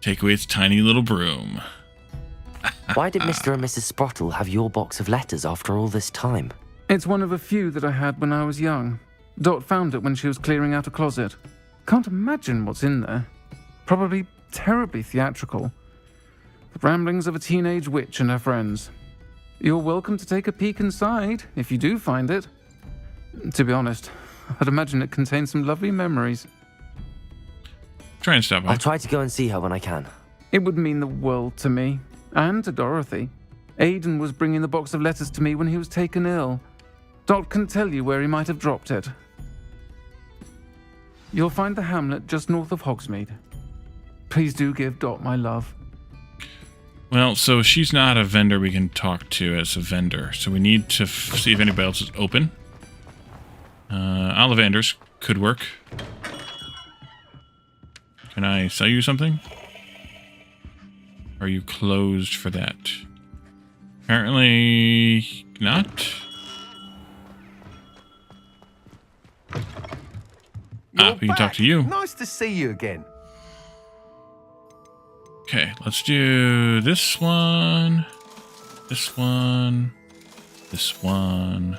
Take away its tiny little broom. Why did Mr. and Mrs. Sprottle have your box of letters after all this time? It's one of a few that I had when I was young. Dot found it when she was clearing out a closet. Can't imagine what's in there. Probably terribly theatrical. The ramblings of a teenage witch and her friends. You're welcome to take a peek inside, if you do find it. To be honest, I'd imagine it contains some lovely memories. Try and stop by. I'll try to go and see her when I can. It would mean the world to me, and to Dorothy. Aidan was bringing the box of letters to me when he was taken ill. Dot can tell you where he might have dropped it. You'll find the hamlet just north of Hogsmeade. Please do give Dot my love. Well, so she's not a vendor we can talk to as a vendor, so we need to see if anybody else is open. Ollivanders could work. Can I sell you something? Are you closed for that? Apparently not. We can talk to you. Nice to see you again. Okay, let's do this one, this one, this one,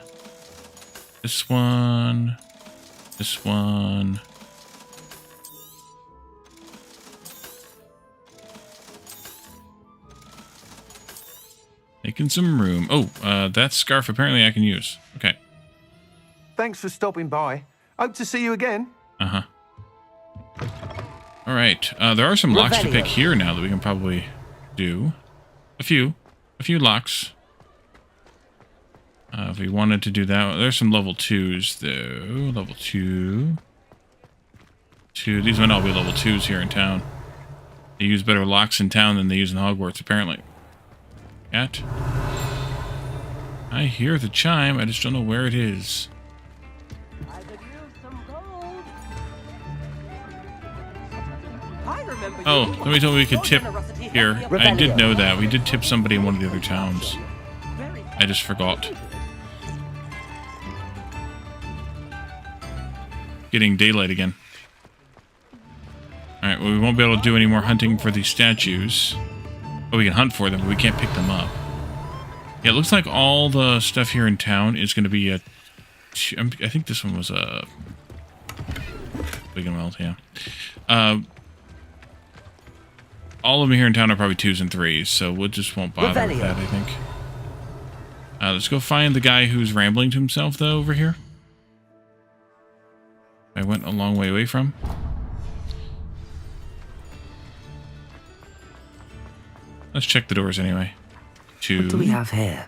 this one, this one. They Making some room. Oh, that scarf apparently I can use. Okay. Thanks for stopping by. Hope to see you again. Uh-huh. All right. There are some locks to pick here now that we can probably do. A few locks. If we wanted to do that, there's some level 2s though. Level 2. These might all be level 2s here in town. They use better locks in town than they use in Hogwarts, apparently. Cat. I hear the chime, I just don't know where it is. Oh, somebody told me we could tip here. I did know that. We did tip somebody in one of the other towns. I just forgot. Getting daylight again. Alright, well, we won't be able to do any more hunting for these statues. Oh, we can hunt for them, but we can't pick them up. Yeah, it looks like all the stuff here in town is going to be a... I think this one was a... Big and Weld, yeah. All of them here in town are probably 2s and 3s, so we just won't bother with that, I think. Let's go find the guy who's rambling to himself, though, over here. I went a long way away from. Let's check the doors anyway. What do we have here?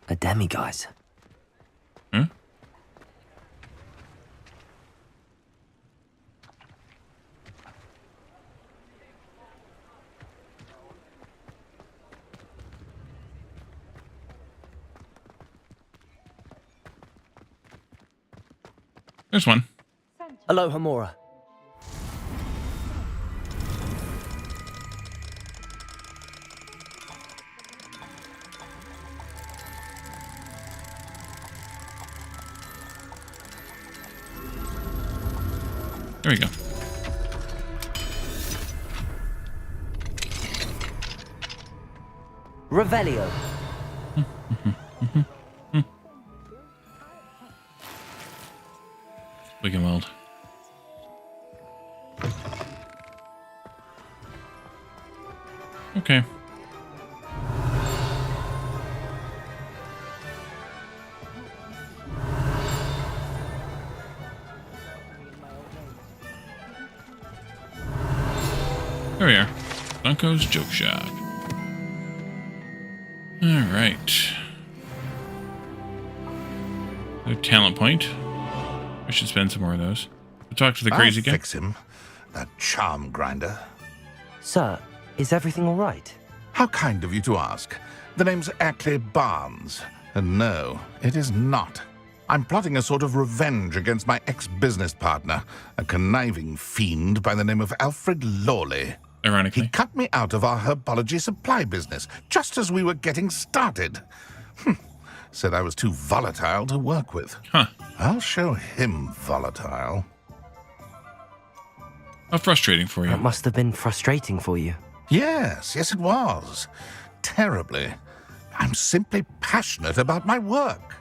A demiguise. Huh? There's one. Hello, Hamura. There we go. Revelio. Wigan Weld. Okay. There we are. Bunko's Joke Shop. Alright. No talent point. I should spend some more of those. We'll talk to the crazy guy. Fix him. That charm grinder. Sir, is everything all right? How kind of you to ask. The name's Ackley Barnes. And no, it is not. I'm plotting a sort of revenge against my ex-business partner, a conniving fiend by the name of Alfred Lawley. Ironically. He cut me out of our herbology supply business, just as we were getting started. Said I was too volatile to work with. Huh. I'll show him volatile. How frustrating for you. That must have been frustrating for you. Yes, it was. Terribly. I'm simply passionate about my work.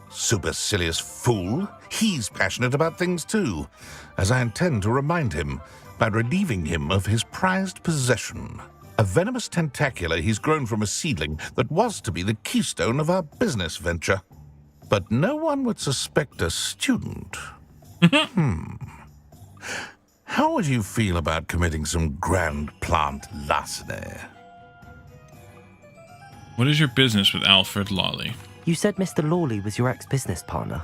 Supercilious fool. He's passionate about things too, as I intend to remind him by relieving him of his prized possession. A venomous tentacula he's grown from a seedling that was to be the keystone of our business venture. But no one would suspect a student. How would you feel about committing some grand plant larceny? What is your business with Alfred Lawley? You said Mr. Lawley was your ex-business partner.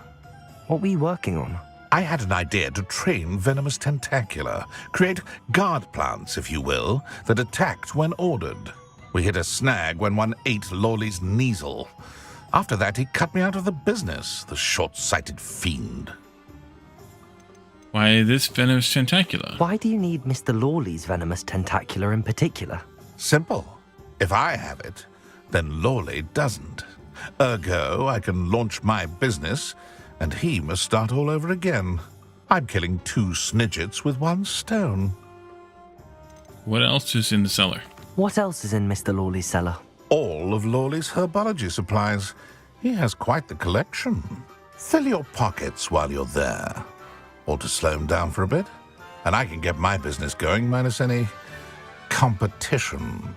What were you working on? I had an idea to train venomous tentacula, create guard plants, if you will, that attacked when ordered. We hit a snag when one ate Lawley's Kneasel. After that, he cut me out of the business, the short-sighted fiend. Why this venomous tentacula? Why do you need Mr. Lawley's venomous tentacula in particular? Simple. If I have it, then Lawley doesn't. Ergo, I can launch my business, and he must start all over again. I'm killing 2 snidgets with 1 stone. What else is in the cellar? What else is in Mr. Lawley's cellar? All of Lawley's herbology supplies. He has quite the collection. Fill your pockets while you're there. Or to slow him down for a bit, and I can get my business going minus any competition.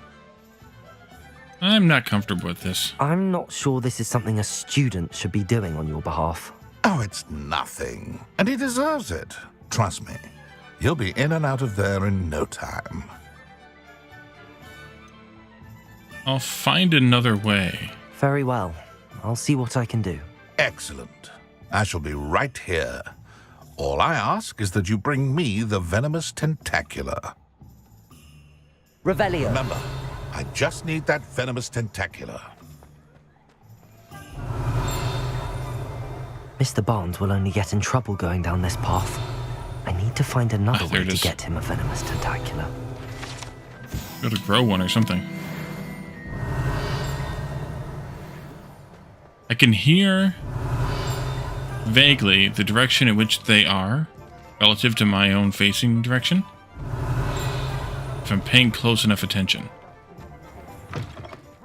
I'm not comfortable with this. I'm not sure this is something a student should be doing on your behalf. Oh, it's nothing. And he deserves it. Trust me. You'll be in and out of there in no time. I'll find another way. Very well. I'll see what I can do. Excellent. I shall be right here. All I ask is that you bring me the venomous tentacular. Revelio. Remember, I just need that venomous tentacular. Mr. Barnes will only get in trouble going down this path. I need to find another way to is. get him a venomous tentacular. Go to grow one or something. I can hear vaguely the direction in which they are relative to my own facing direction. If I'm paying close enough attention.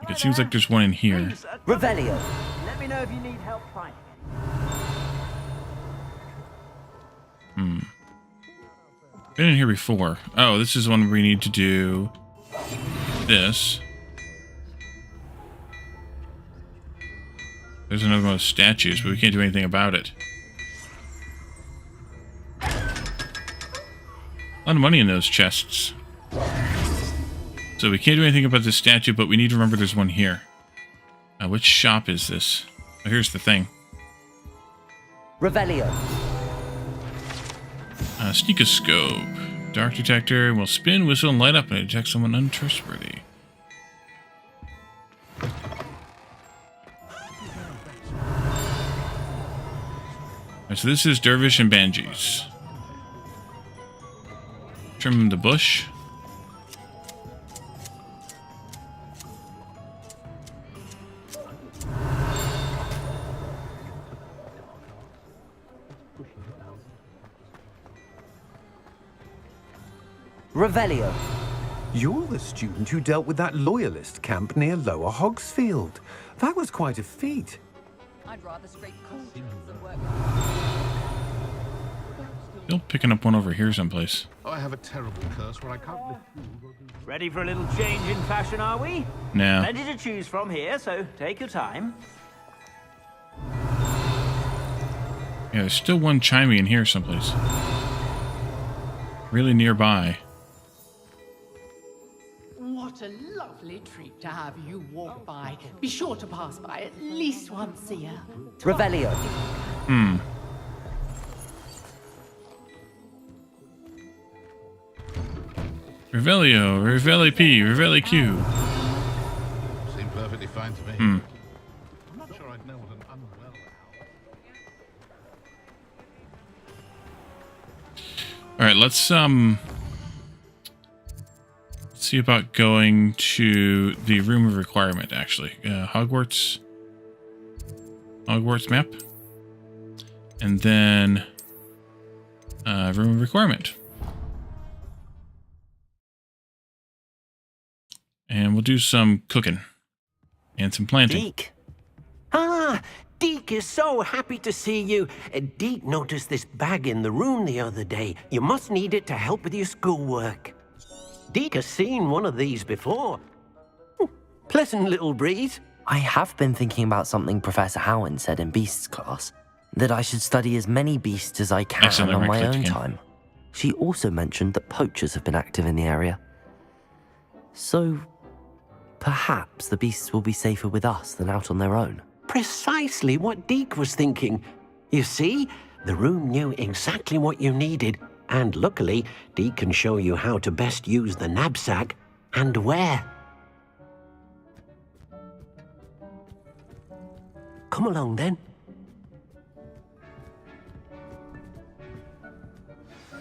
Like it seems like there's one in here. Revelio. Let me know if you need help finding Been in here before. Oh, this is one where we need to do this. There's another one of statues, but we can't do anything about it. A lot of money in those chests. So we can't do anything about this statue, but we need to remember there's one here. Which shop is this? Oh, here's the thing. Revelio. Sneakoscope. Dark detector will spin, whistle, and light up and detect someone untrustworthy. Alright, so this is Dervish and Banshees. Trim the bush. Revelio. You're the student who dealt with that loyalist camp near Lower Hogsfield. That was quite a feat. I'd rather scrape cold than work. Still picking up one over here someplace. Oh, I have a terrible curse where I can't lift food. Ready for a little change in fashion, are we? No. Plenty to choose from here, so take your time. Yeah, there's still one chiming in here someplace. Really nearby. What a lovely treat to have you walk by. Be sure to pass by at least once a year. Revelio. Revelio, Revelli P, Revelli Q. Seemed perfectly fine to me. I'm not sure I'd know what an unwell Alright, let's see about going to the room of requirement, actually. Hogwarts map. And then room of requirement. And we'll do some cooking. And some planting. Deke. Ah, Deke is so happy to see you. Deke noticed this bag in the room the other day. You must need it to help with your schoolwork. Deke has seen one of these before. Pleasant little breeze. I have been thinking about something Professor Howen said in Beasts class. That I should study as many beasts as I can on my own time. She also mentioned that poachers have been active in the area. So, perhaps the beasts will be safer with us than out on their own. Precisely what Deke was thinking. You see, the room knew exactly what you needed, and luckily, Deke can show you how to best use the knapsack and where. Come along then.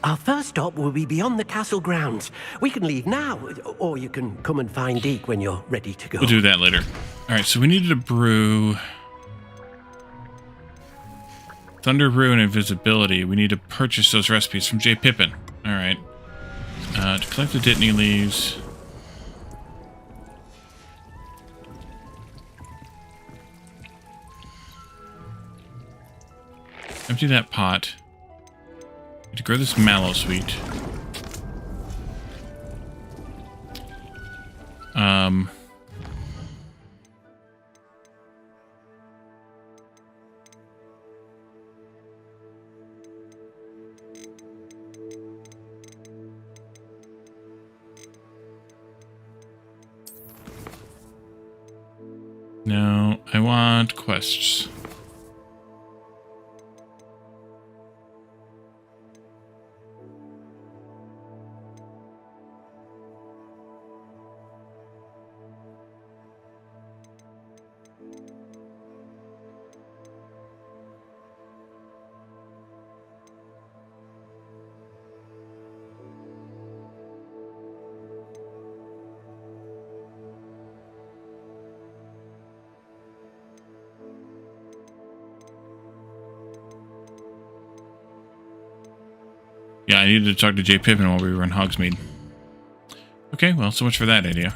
Our first stop will be beyond the castle grounds. We can leave now, or you can come and find Deke when you're ready to go. We'll do that later. Alright, so we needed a brew. Thunder Brew and Invisibility. We need to purchase those recipes from J. Pippin. Alright. To collect the Dittany leaves. Empty that pot. To grow this mallow sweet. No, I want quests. Yeah, I needed to talk to Jay Pippin while we were in Hogsmeade. Okay, well, so much for that idea.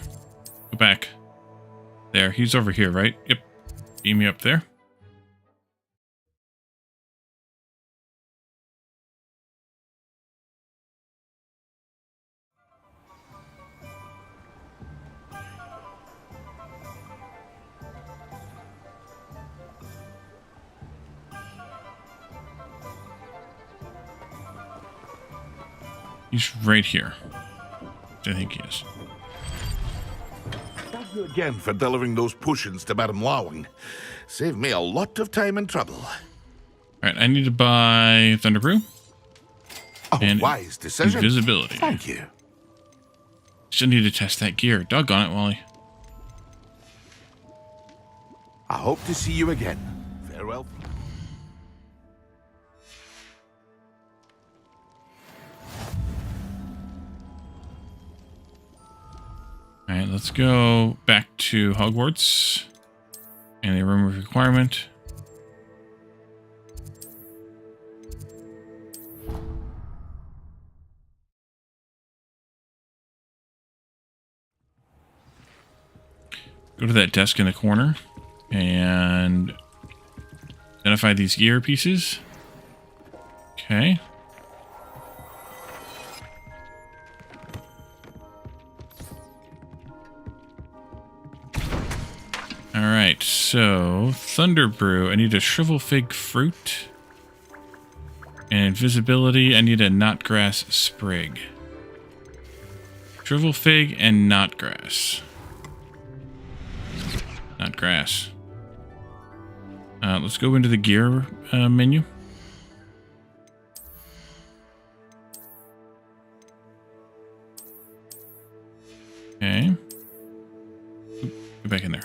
Go back. There, he's over here, right? Yep. Beam me up there. He's right here. I think he is. Thank you again for delivering those potions to Madame Lawing. Saved me a lot of time and trouble. Alright, I need to buy Thunder Brew. A wise decision. Invisibility. Thank you. Still need to test that gear. Doggone it, Wally. I hope to see you again. Farewell. Alright, let's go back to Hogwarts. And the room of requirement. Go to that desk in the corner and identify these gear pieces. Okay. Alright, so Thunder Brew, I need a Shrivel Fig Fruit. And Invisibility, I need a Knotgrass Sprig. Shrivel Fig and Knotgrass. Knotgrass. Let's go into the gear menu. Okay. Go back in there.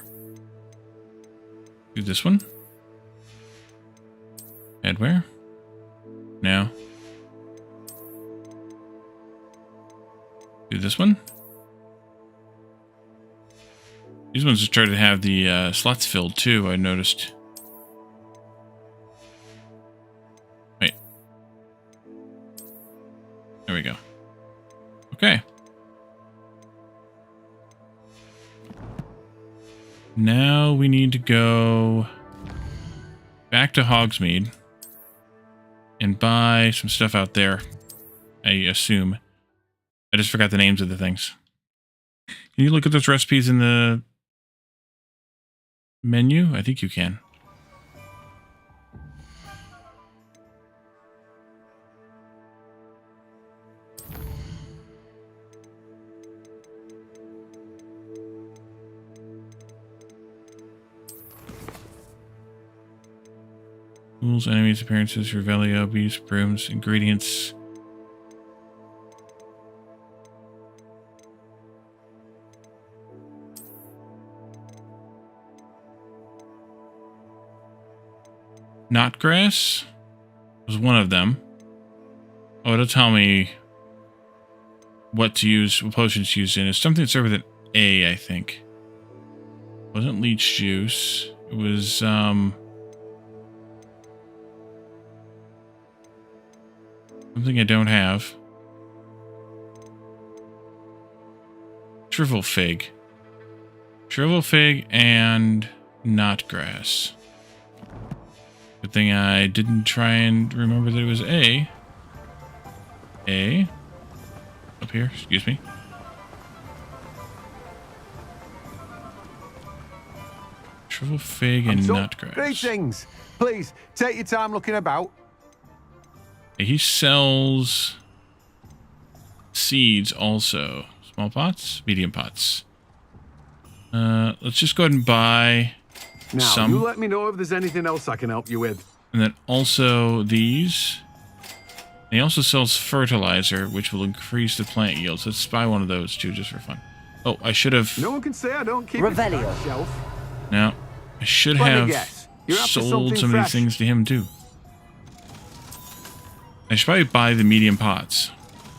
Do this one. Headwear. Now. Do this one. These ones just try to have the slots filled too, I noticed. Wait. There we go. Okay. Now we need to go back to Hogsmeade and buy some stuff out there, I assume. I just forgot the names of the things. Can you look at those recipes in the menu? I think you can. Tools, enemies, appearances, Revelio, bees, brooms, ingredients. Knotgrass was one of them. Oh, it'll tell me what to use, what potions to use in. It's something that started with an A, I think. It wasn't leech juice. It was, something I don't have. Shrivel Fig. Shrivel Fig and Knotgrass. Good thing I didn't try and remember that it was A. A. Up here, excuse me. Shrivel Fig and Knotgrass. Greetings. Please, take your time looking about. He sells seeds also. Small pots, medium pots. Let's just go ahead and buy Now, some. you let me know if there's anything else I can help you with. And then also these. And he also sells fertilizer, which will increase the plant yields. Let's buy one of those too, just for fun. Oh, I should have... No one can say I don't keep Revelio. it on the shelf. No, I should Let me have guess. You're after sold something some of fresh. these things to him too. I should probably buy the medium pots.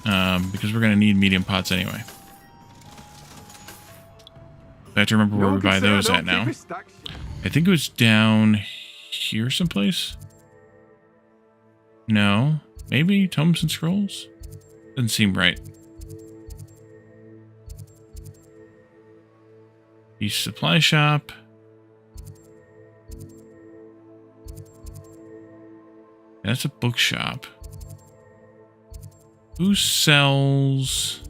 Because we're going to need medium pots anyway. I have to remember where we buy those at now. I think it was down here someplace. No. Maybe Tomes and Scrolls? Doesn't seem right. The supply shop. That's a bookshop. Who sells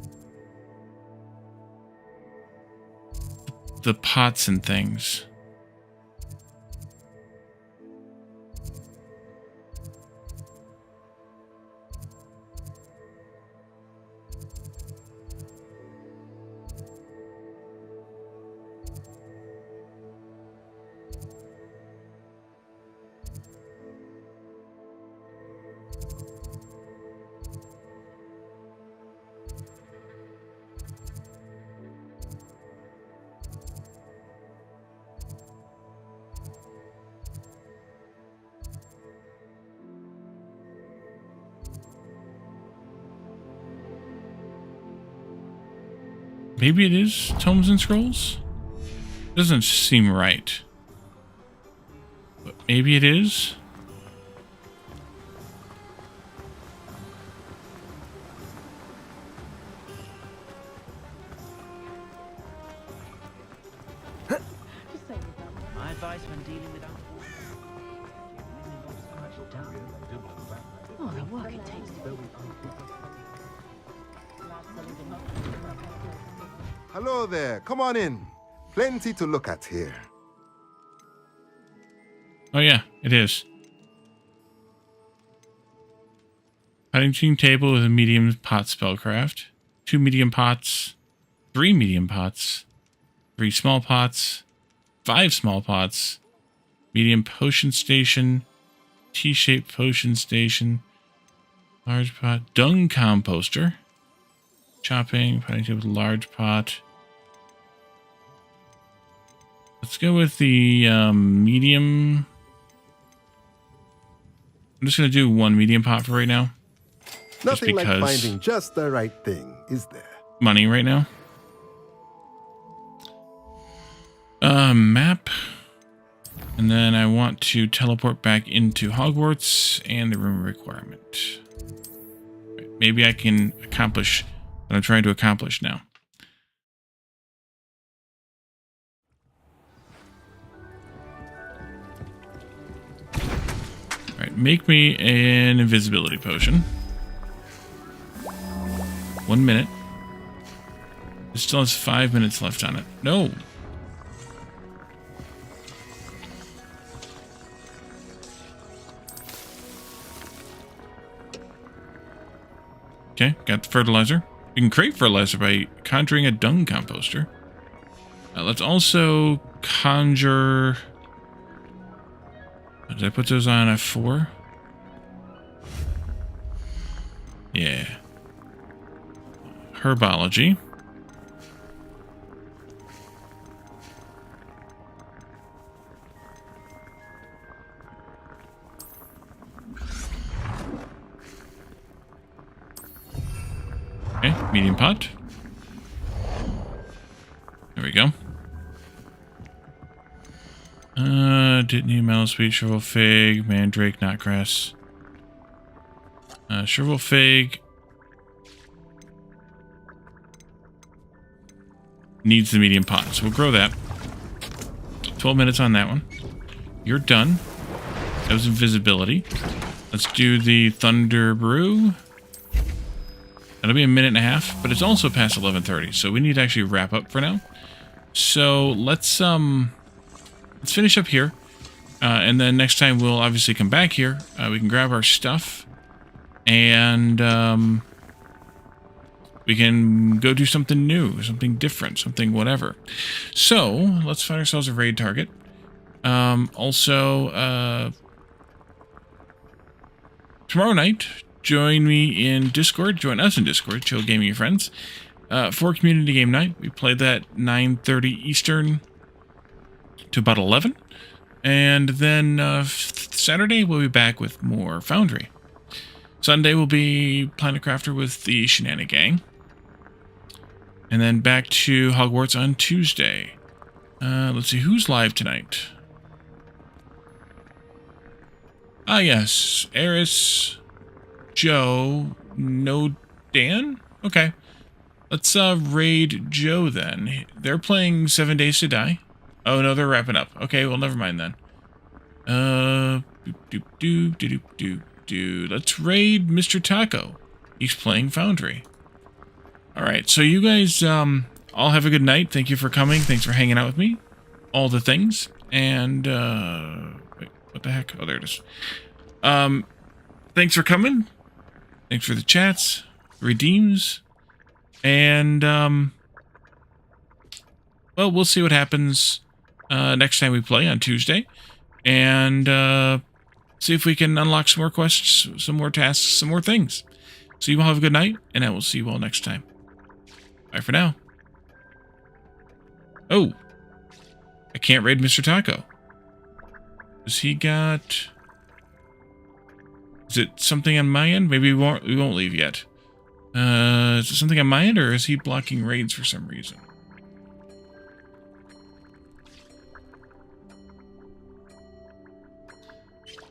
the pots and things? Maybe it is Tomes and Scrolls? Doesn't seem right. But maybe it is? My advice when dealing with Oh, the work it takes to Hello there. Come on in. Plenty to look at here. Oh yeah, it is. Hunting table with a medium pot spellcraft. 2 medium pots. 3 medium pots. 3 small pots. 5 small pots. Medium potion station. T-shaped potion station. Large pot. Dung composter. Chopping. Hunting table with large pot. Let's go with the medium. I'm just going to do 1 medium pot for right now. Nothing like finding just the right thing, is there? Money right now. Map. And then I want to teleport back into Hogwarts and the room requirement. Maybe I can accomplish what I'm trying to accomplish now. Alright, make me an invisibility potion. 1 minute. It still has 5 minutes left on it. No! Okay, got the fertilizer. You can create fertilizer by conjuring a dung composter. Let's also conjure... Did I put those on F4? Yeah. Herbology. Okay, medium pot. There we go. Didn't need melon sweet, shrivel fig, mandrake, knotgrass. Shrivel fig needs the medium pot, so we'll grow that. 12 minutes on that one. You're done. That was invisibility. Let's do the thunder brew. That'll be a minute and a half, but it's also past 11:30, so we need to actually wrap up for now. So let's finish up here, and then next time we'll obviously come back here. We can grab our stuff, and we can go do something new, something different, something whatever. So let's find ourselves a raid target. Also, tomorrow night, join me in Discord. Join us in Discord. Chill Gaming Your Friends. For community game night, we played that 9:30 Eastern to about 11. And then Saturday, we'll be back with more Foundry. Sunday will be Planet Crafter with the Shenanigan Gang. And then back to Hogwarts on Tuesday. Let's see, who's live tonight? Ah, yes. Eris, Joe, no Dan? Okay. Let's raid Joe then. They're playing 7 Days to Die. Oh, no, they're wrapping up. Okay, well, never mind then. Let's raid Mr. Taco. He's playing Foundry. Alright, so you guys all have a good night. Thank you for coming. Thanks for hanging out with me. All the things. And, wait, what the heck? Oh, there it is. Thanks for coming. Thanks for the chats, redeems. And, well, we'll see what happens next time we play on Tuesday. And see if we can unlock some more quests, some more tasks, some more things. So you all have a good night, and I will see you all next time. Bye for now. Oh, I can't raid Mr. Taco. Has he got... Is it something on my end? Maybe we won't leave yet. Is it something on my end, or is he blocking raids for some reason?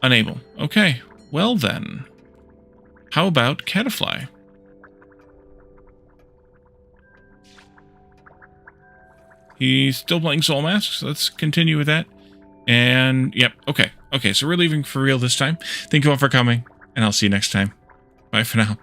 Unable. Okay. Well then. How about Catafly? He's still playing Soul Mask, so let's continue with that. And, yep, okay. Okay, so we're leaving for real this time. Thank you all for coming, and I'll see you next time. Bye for now.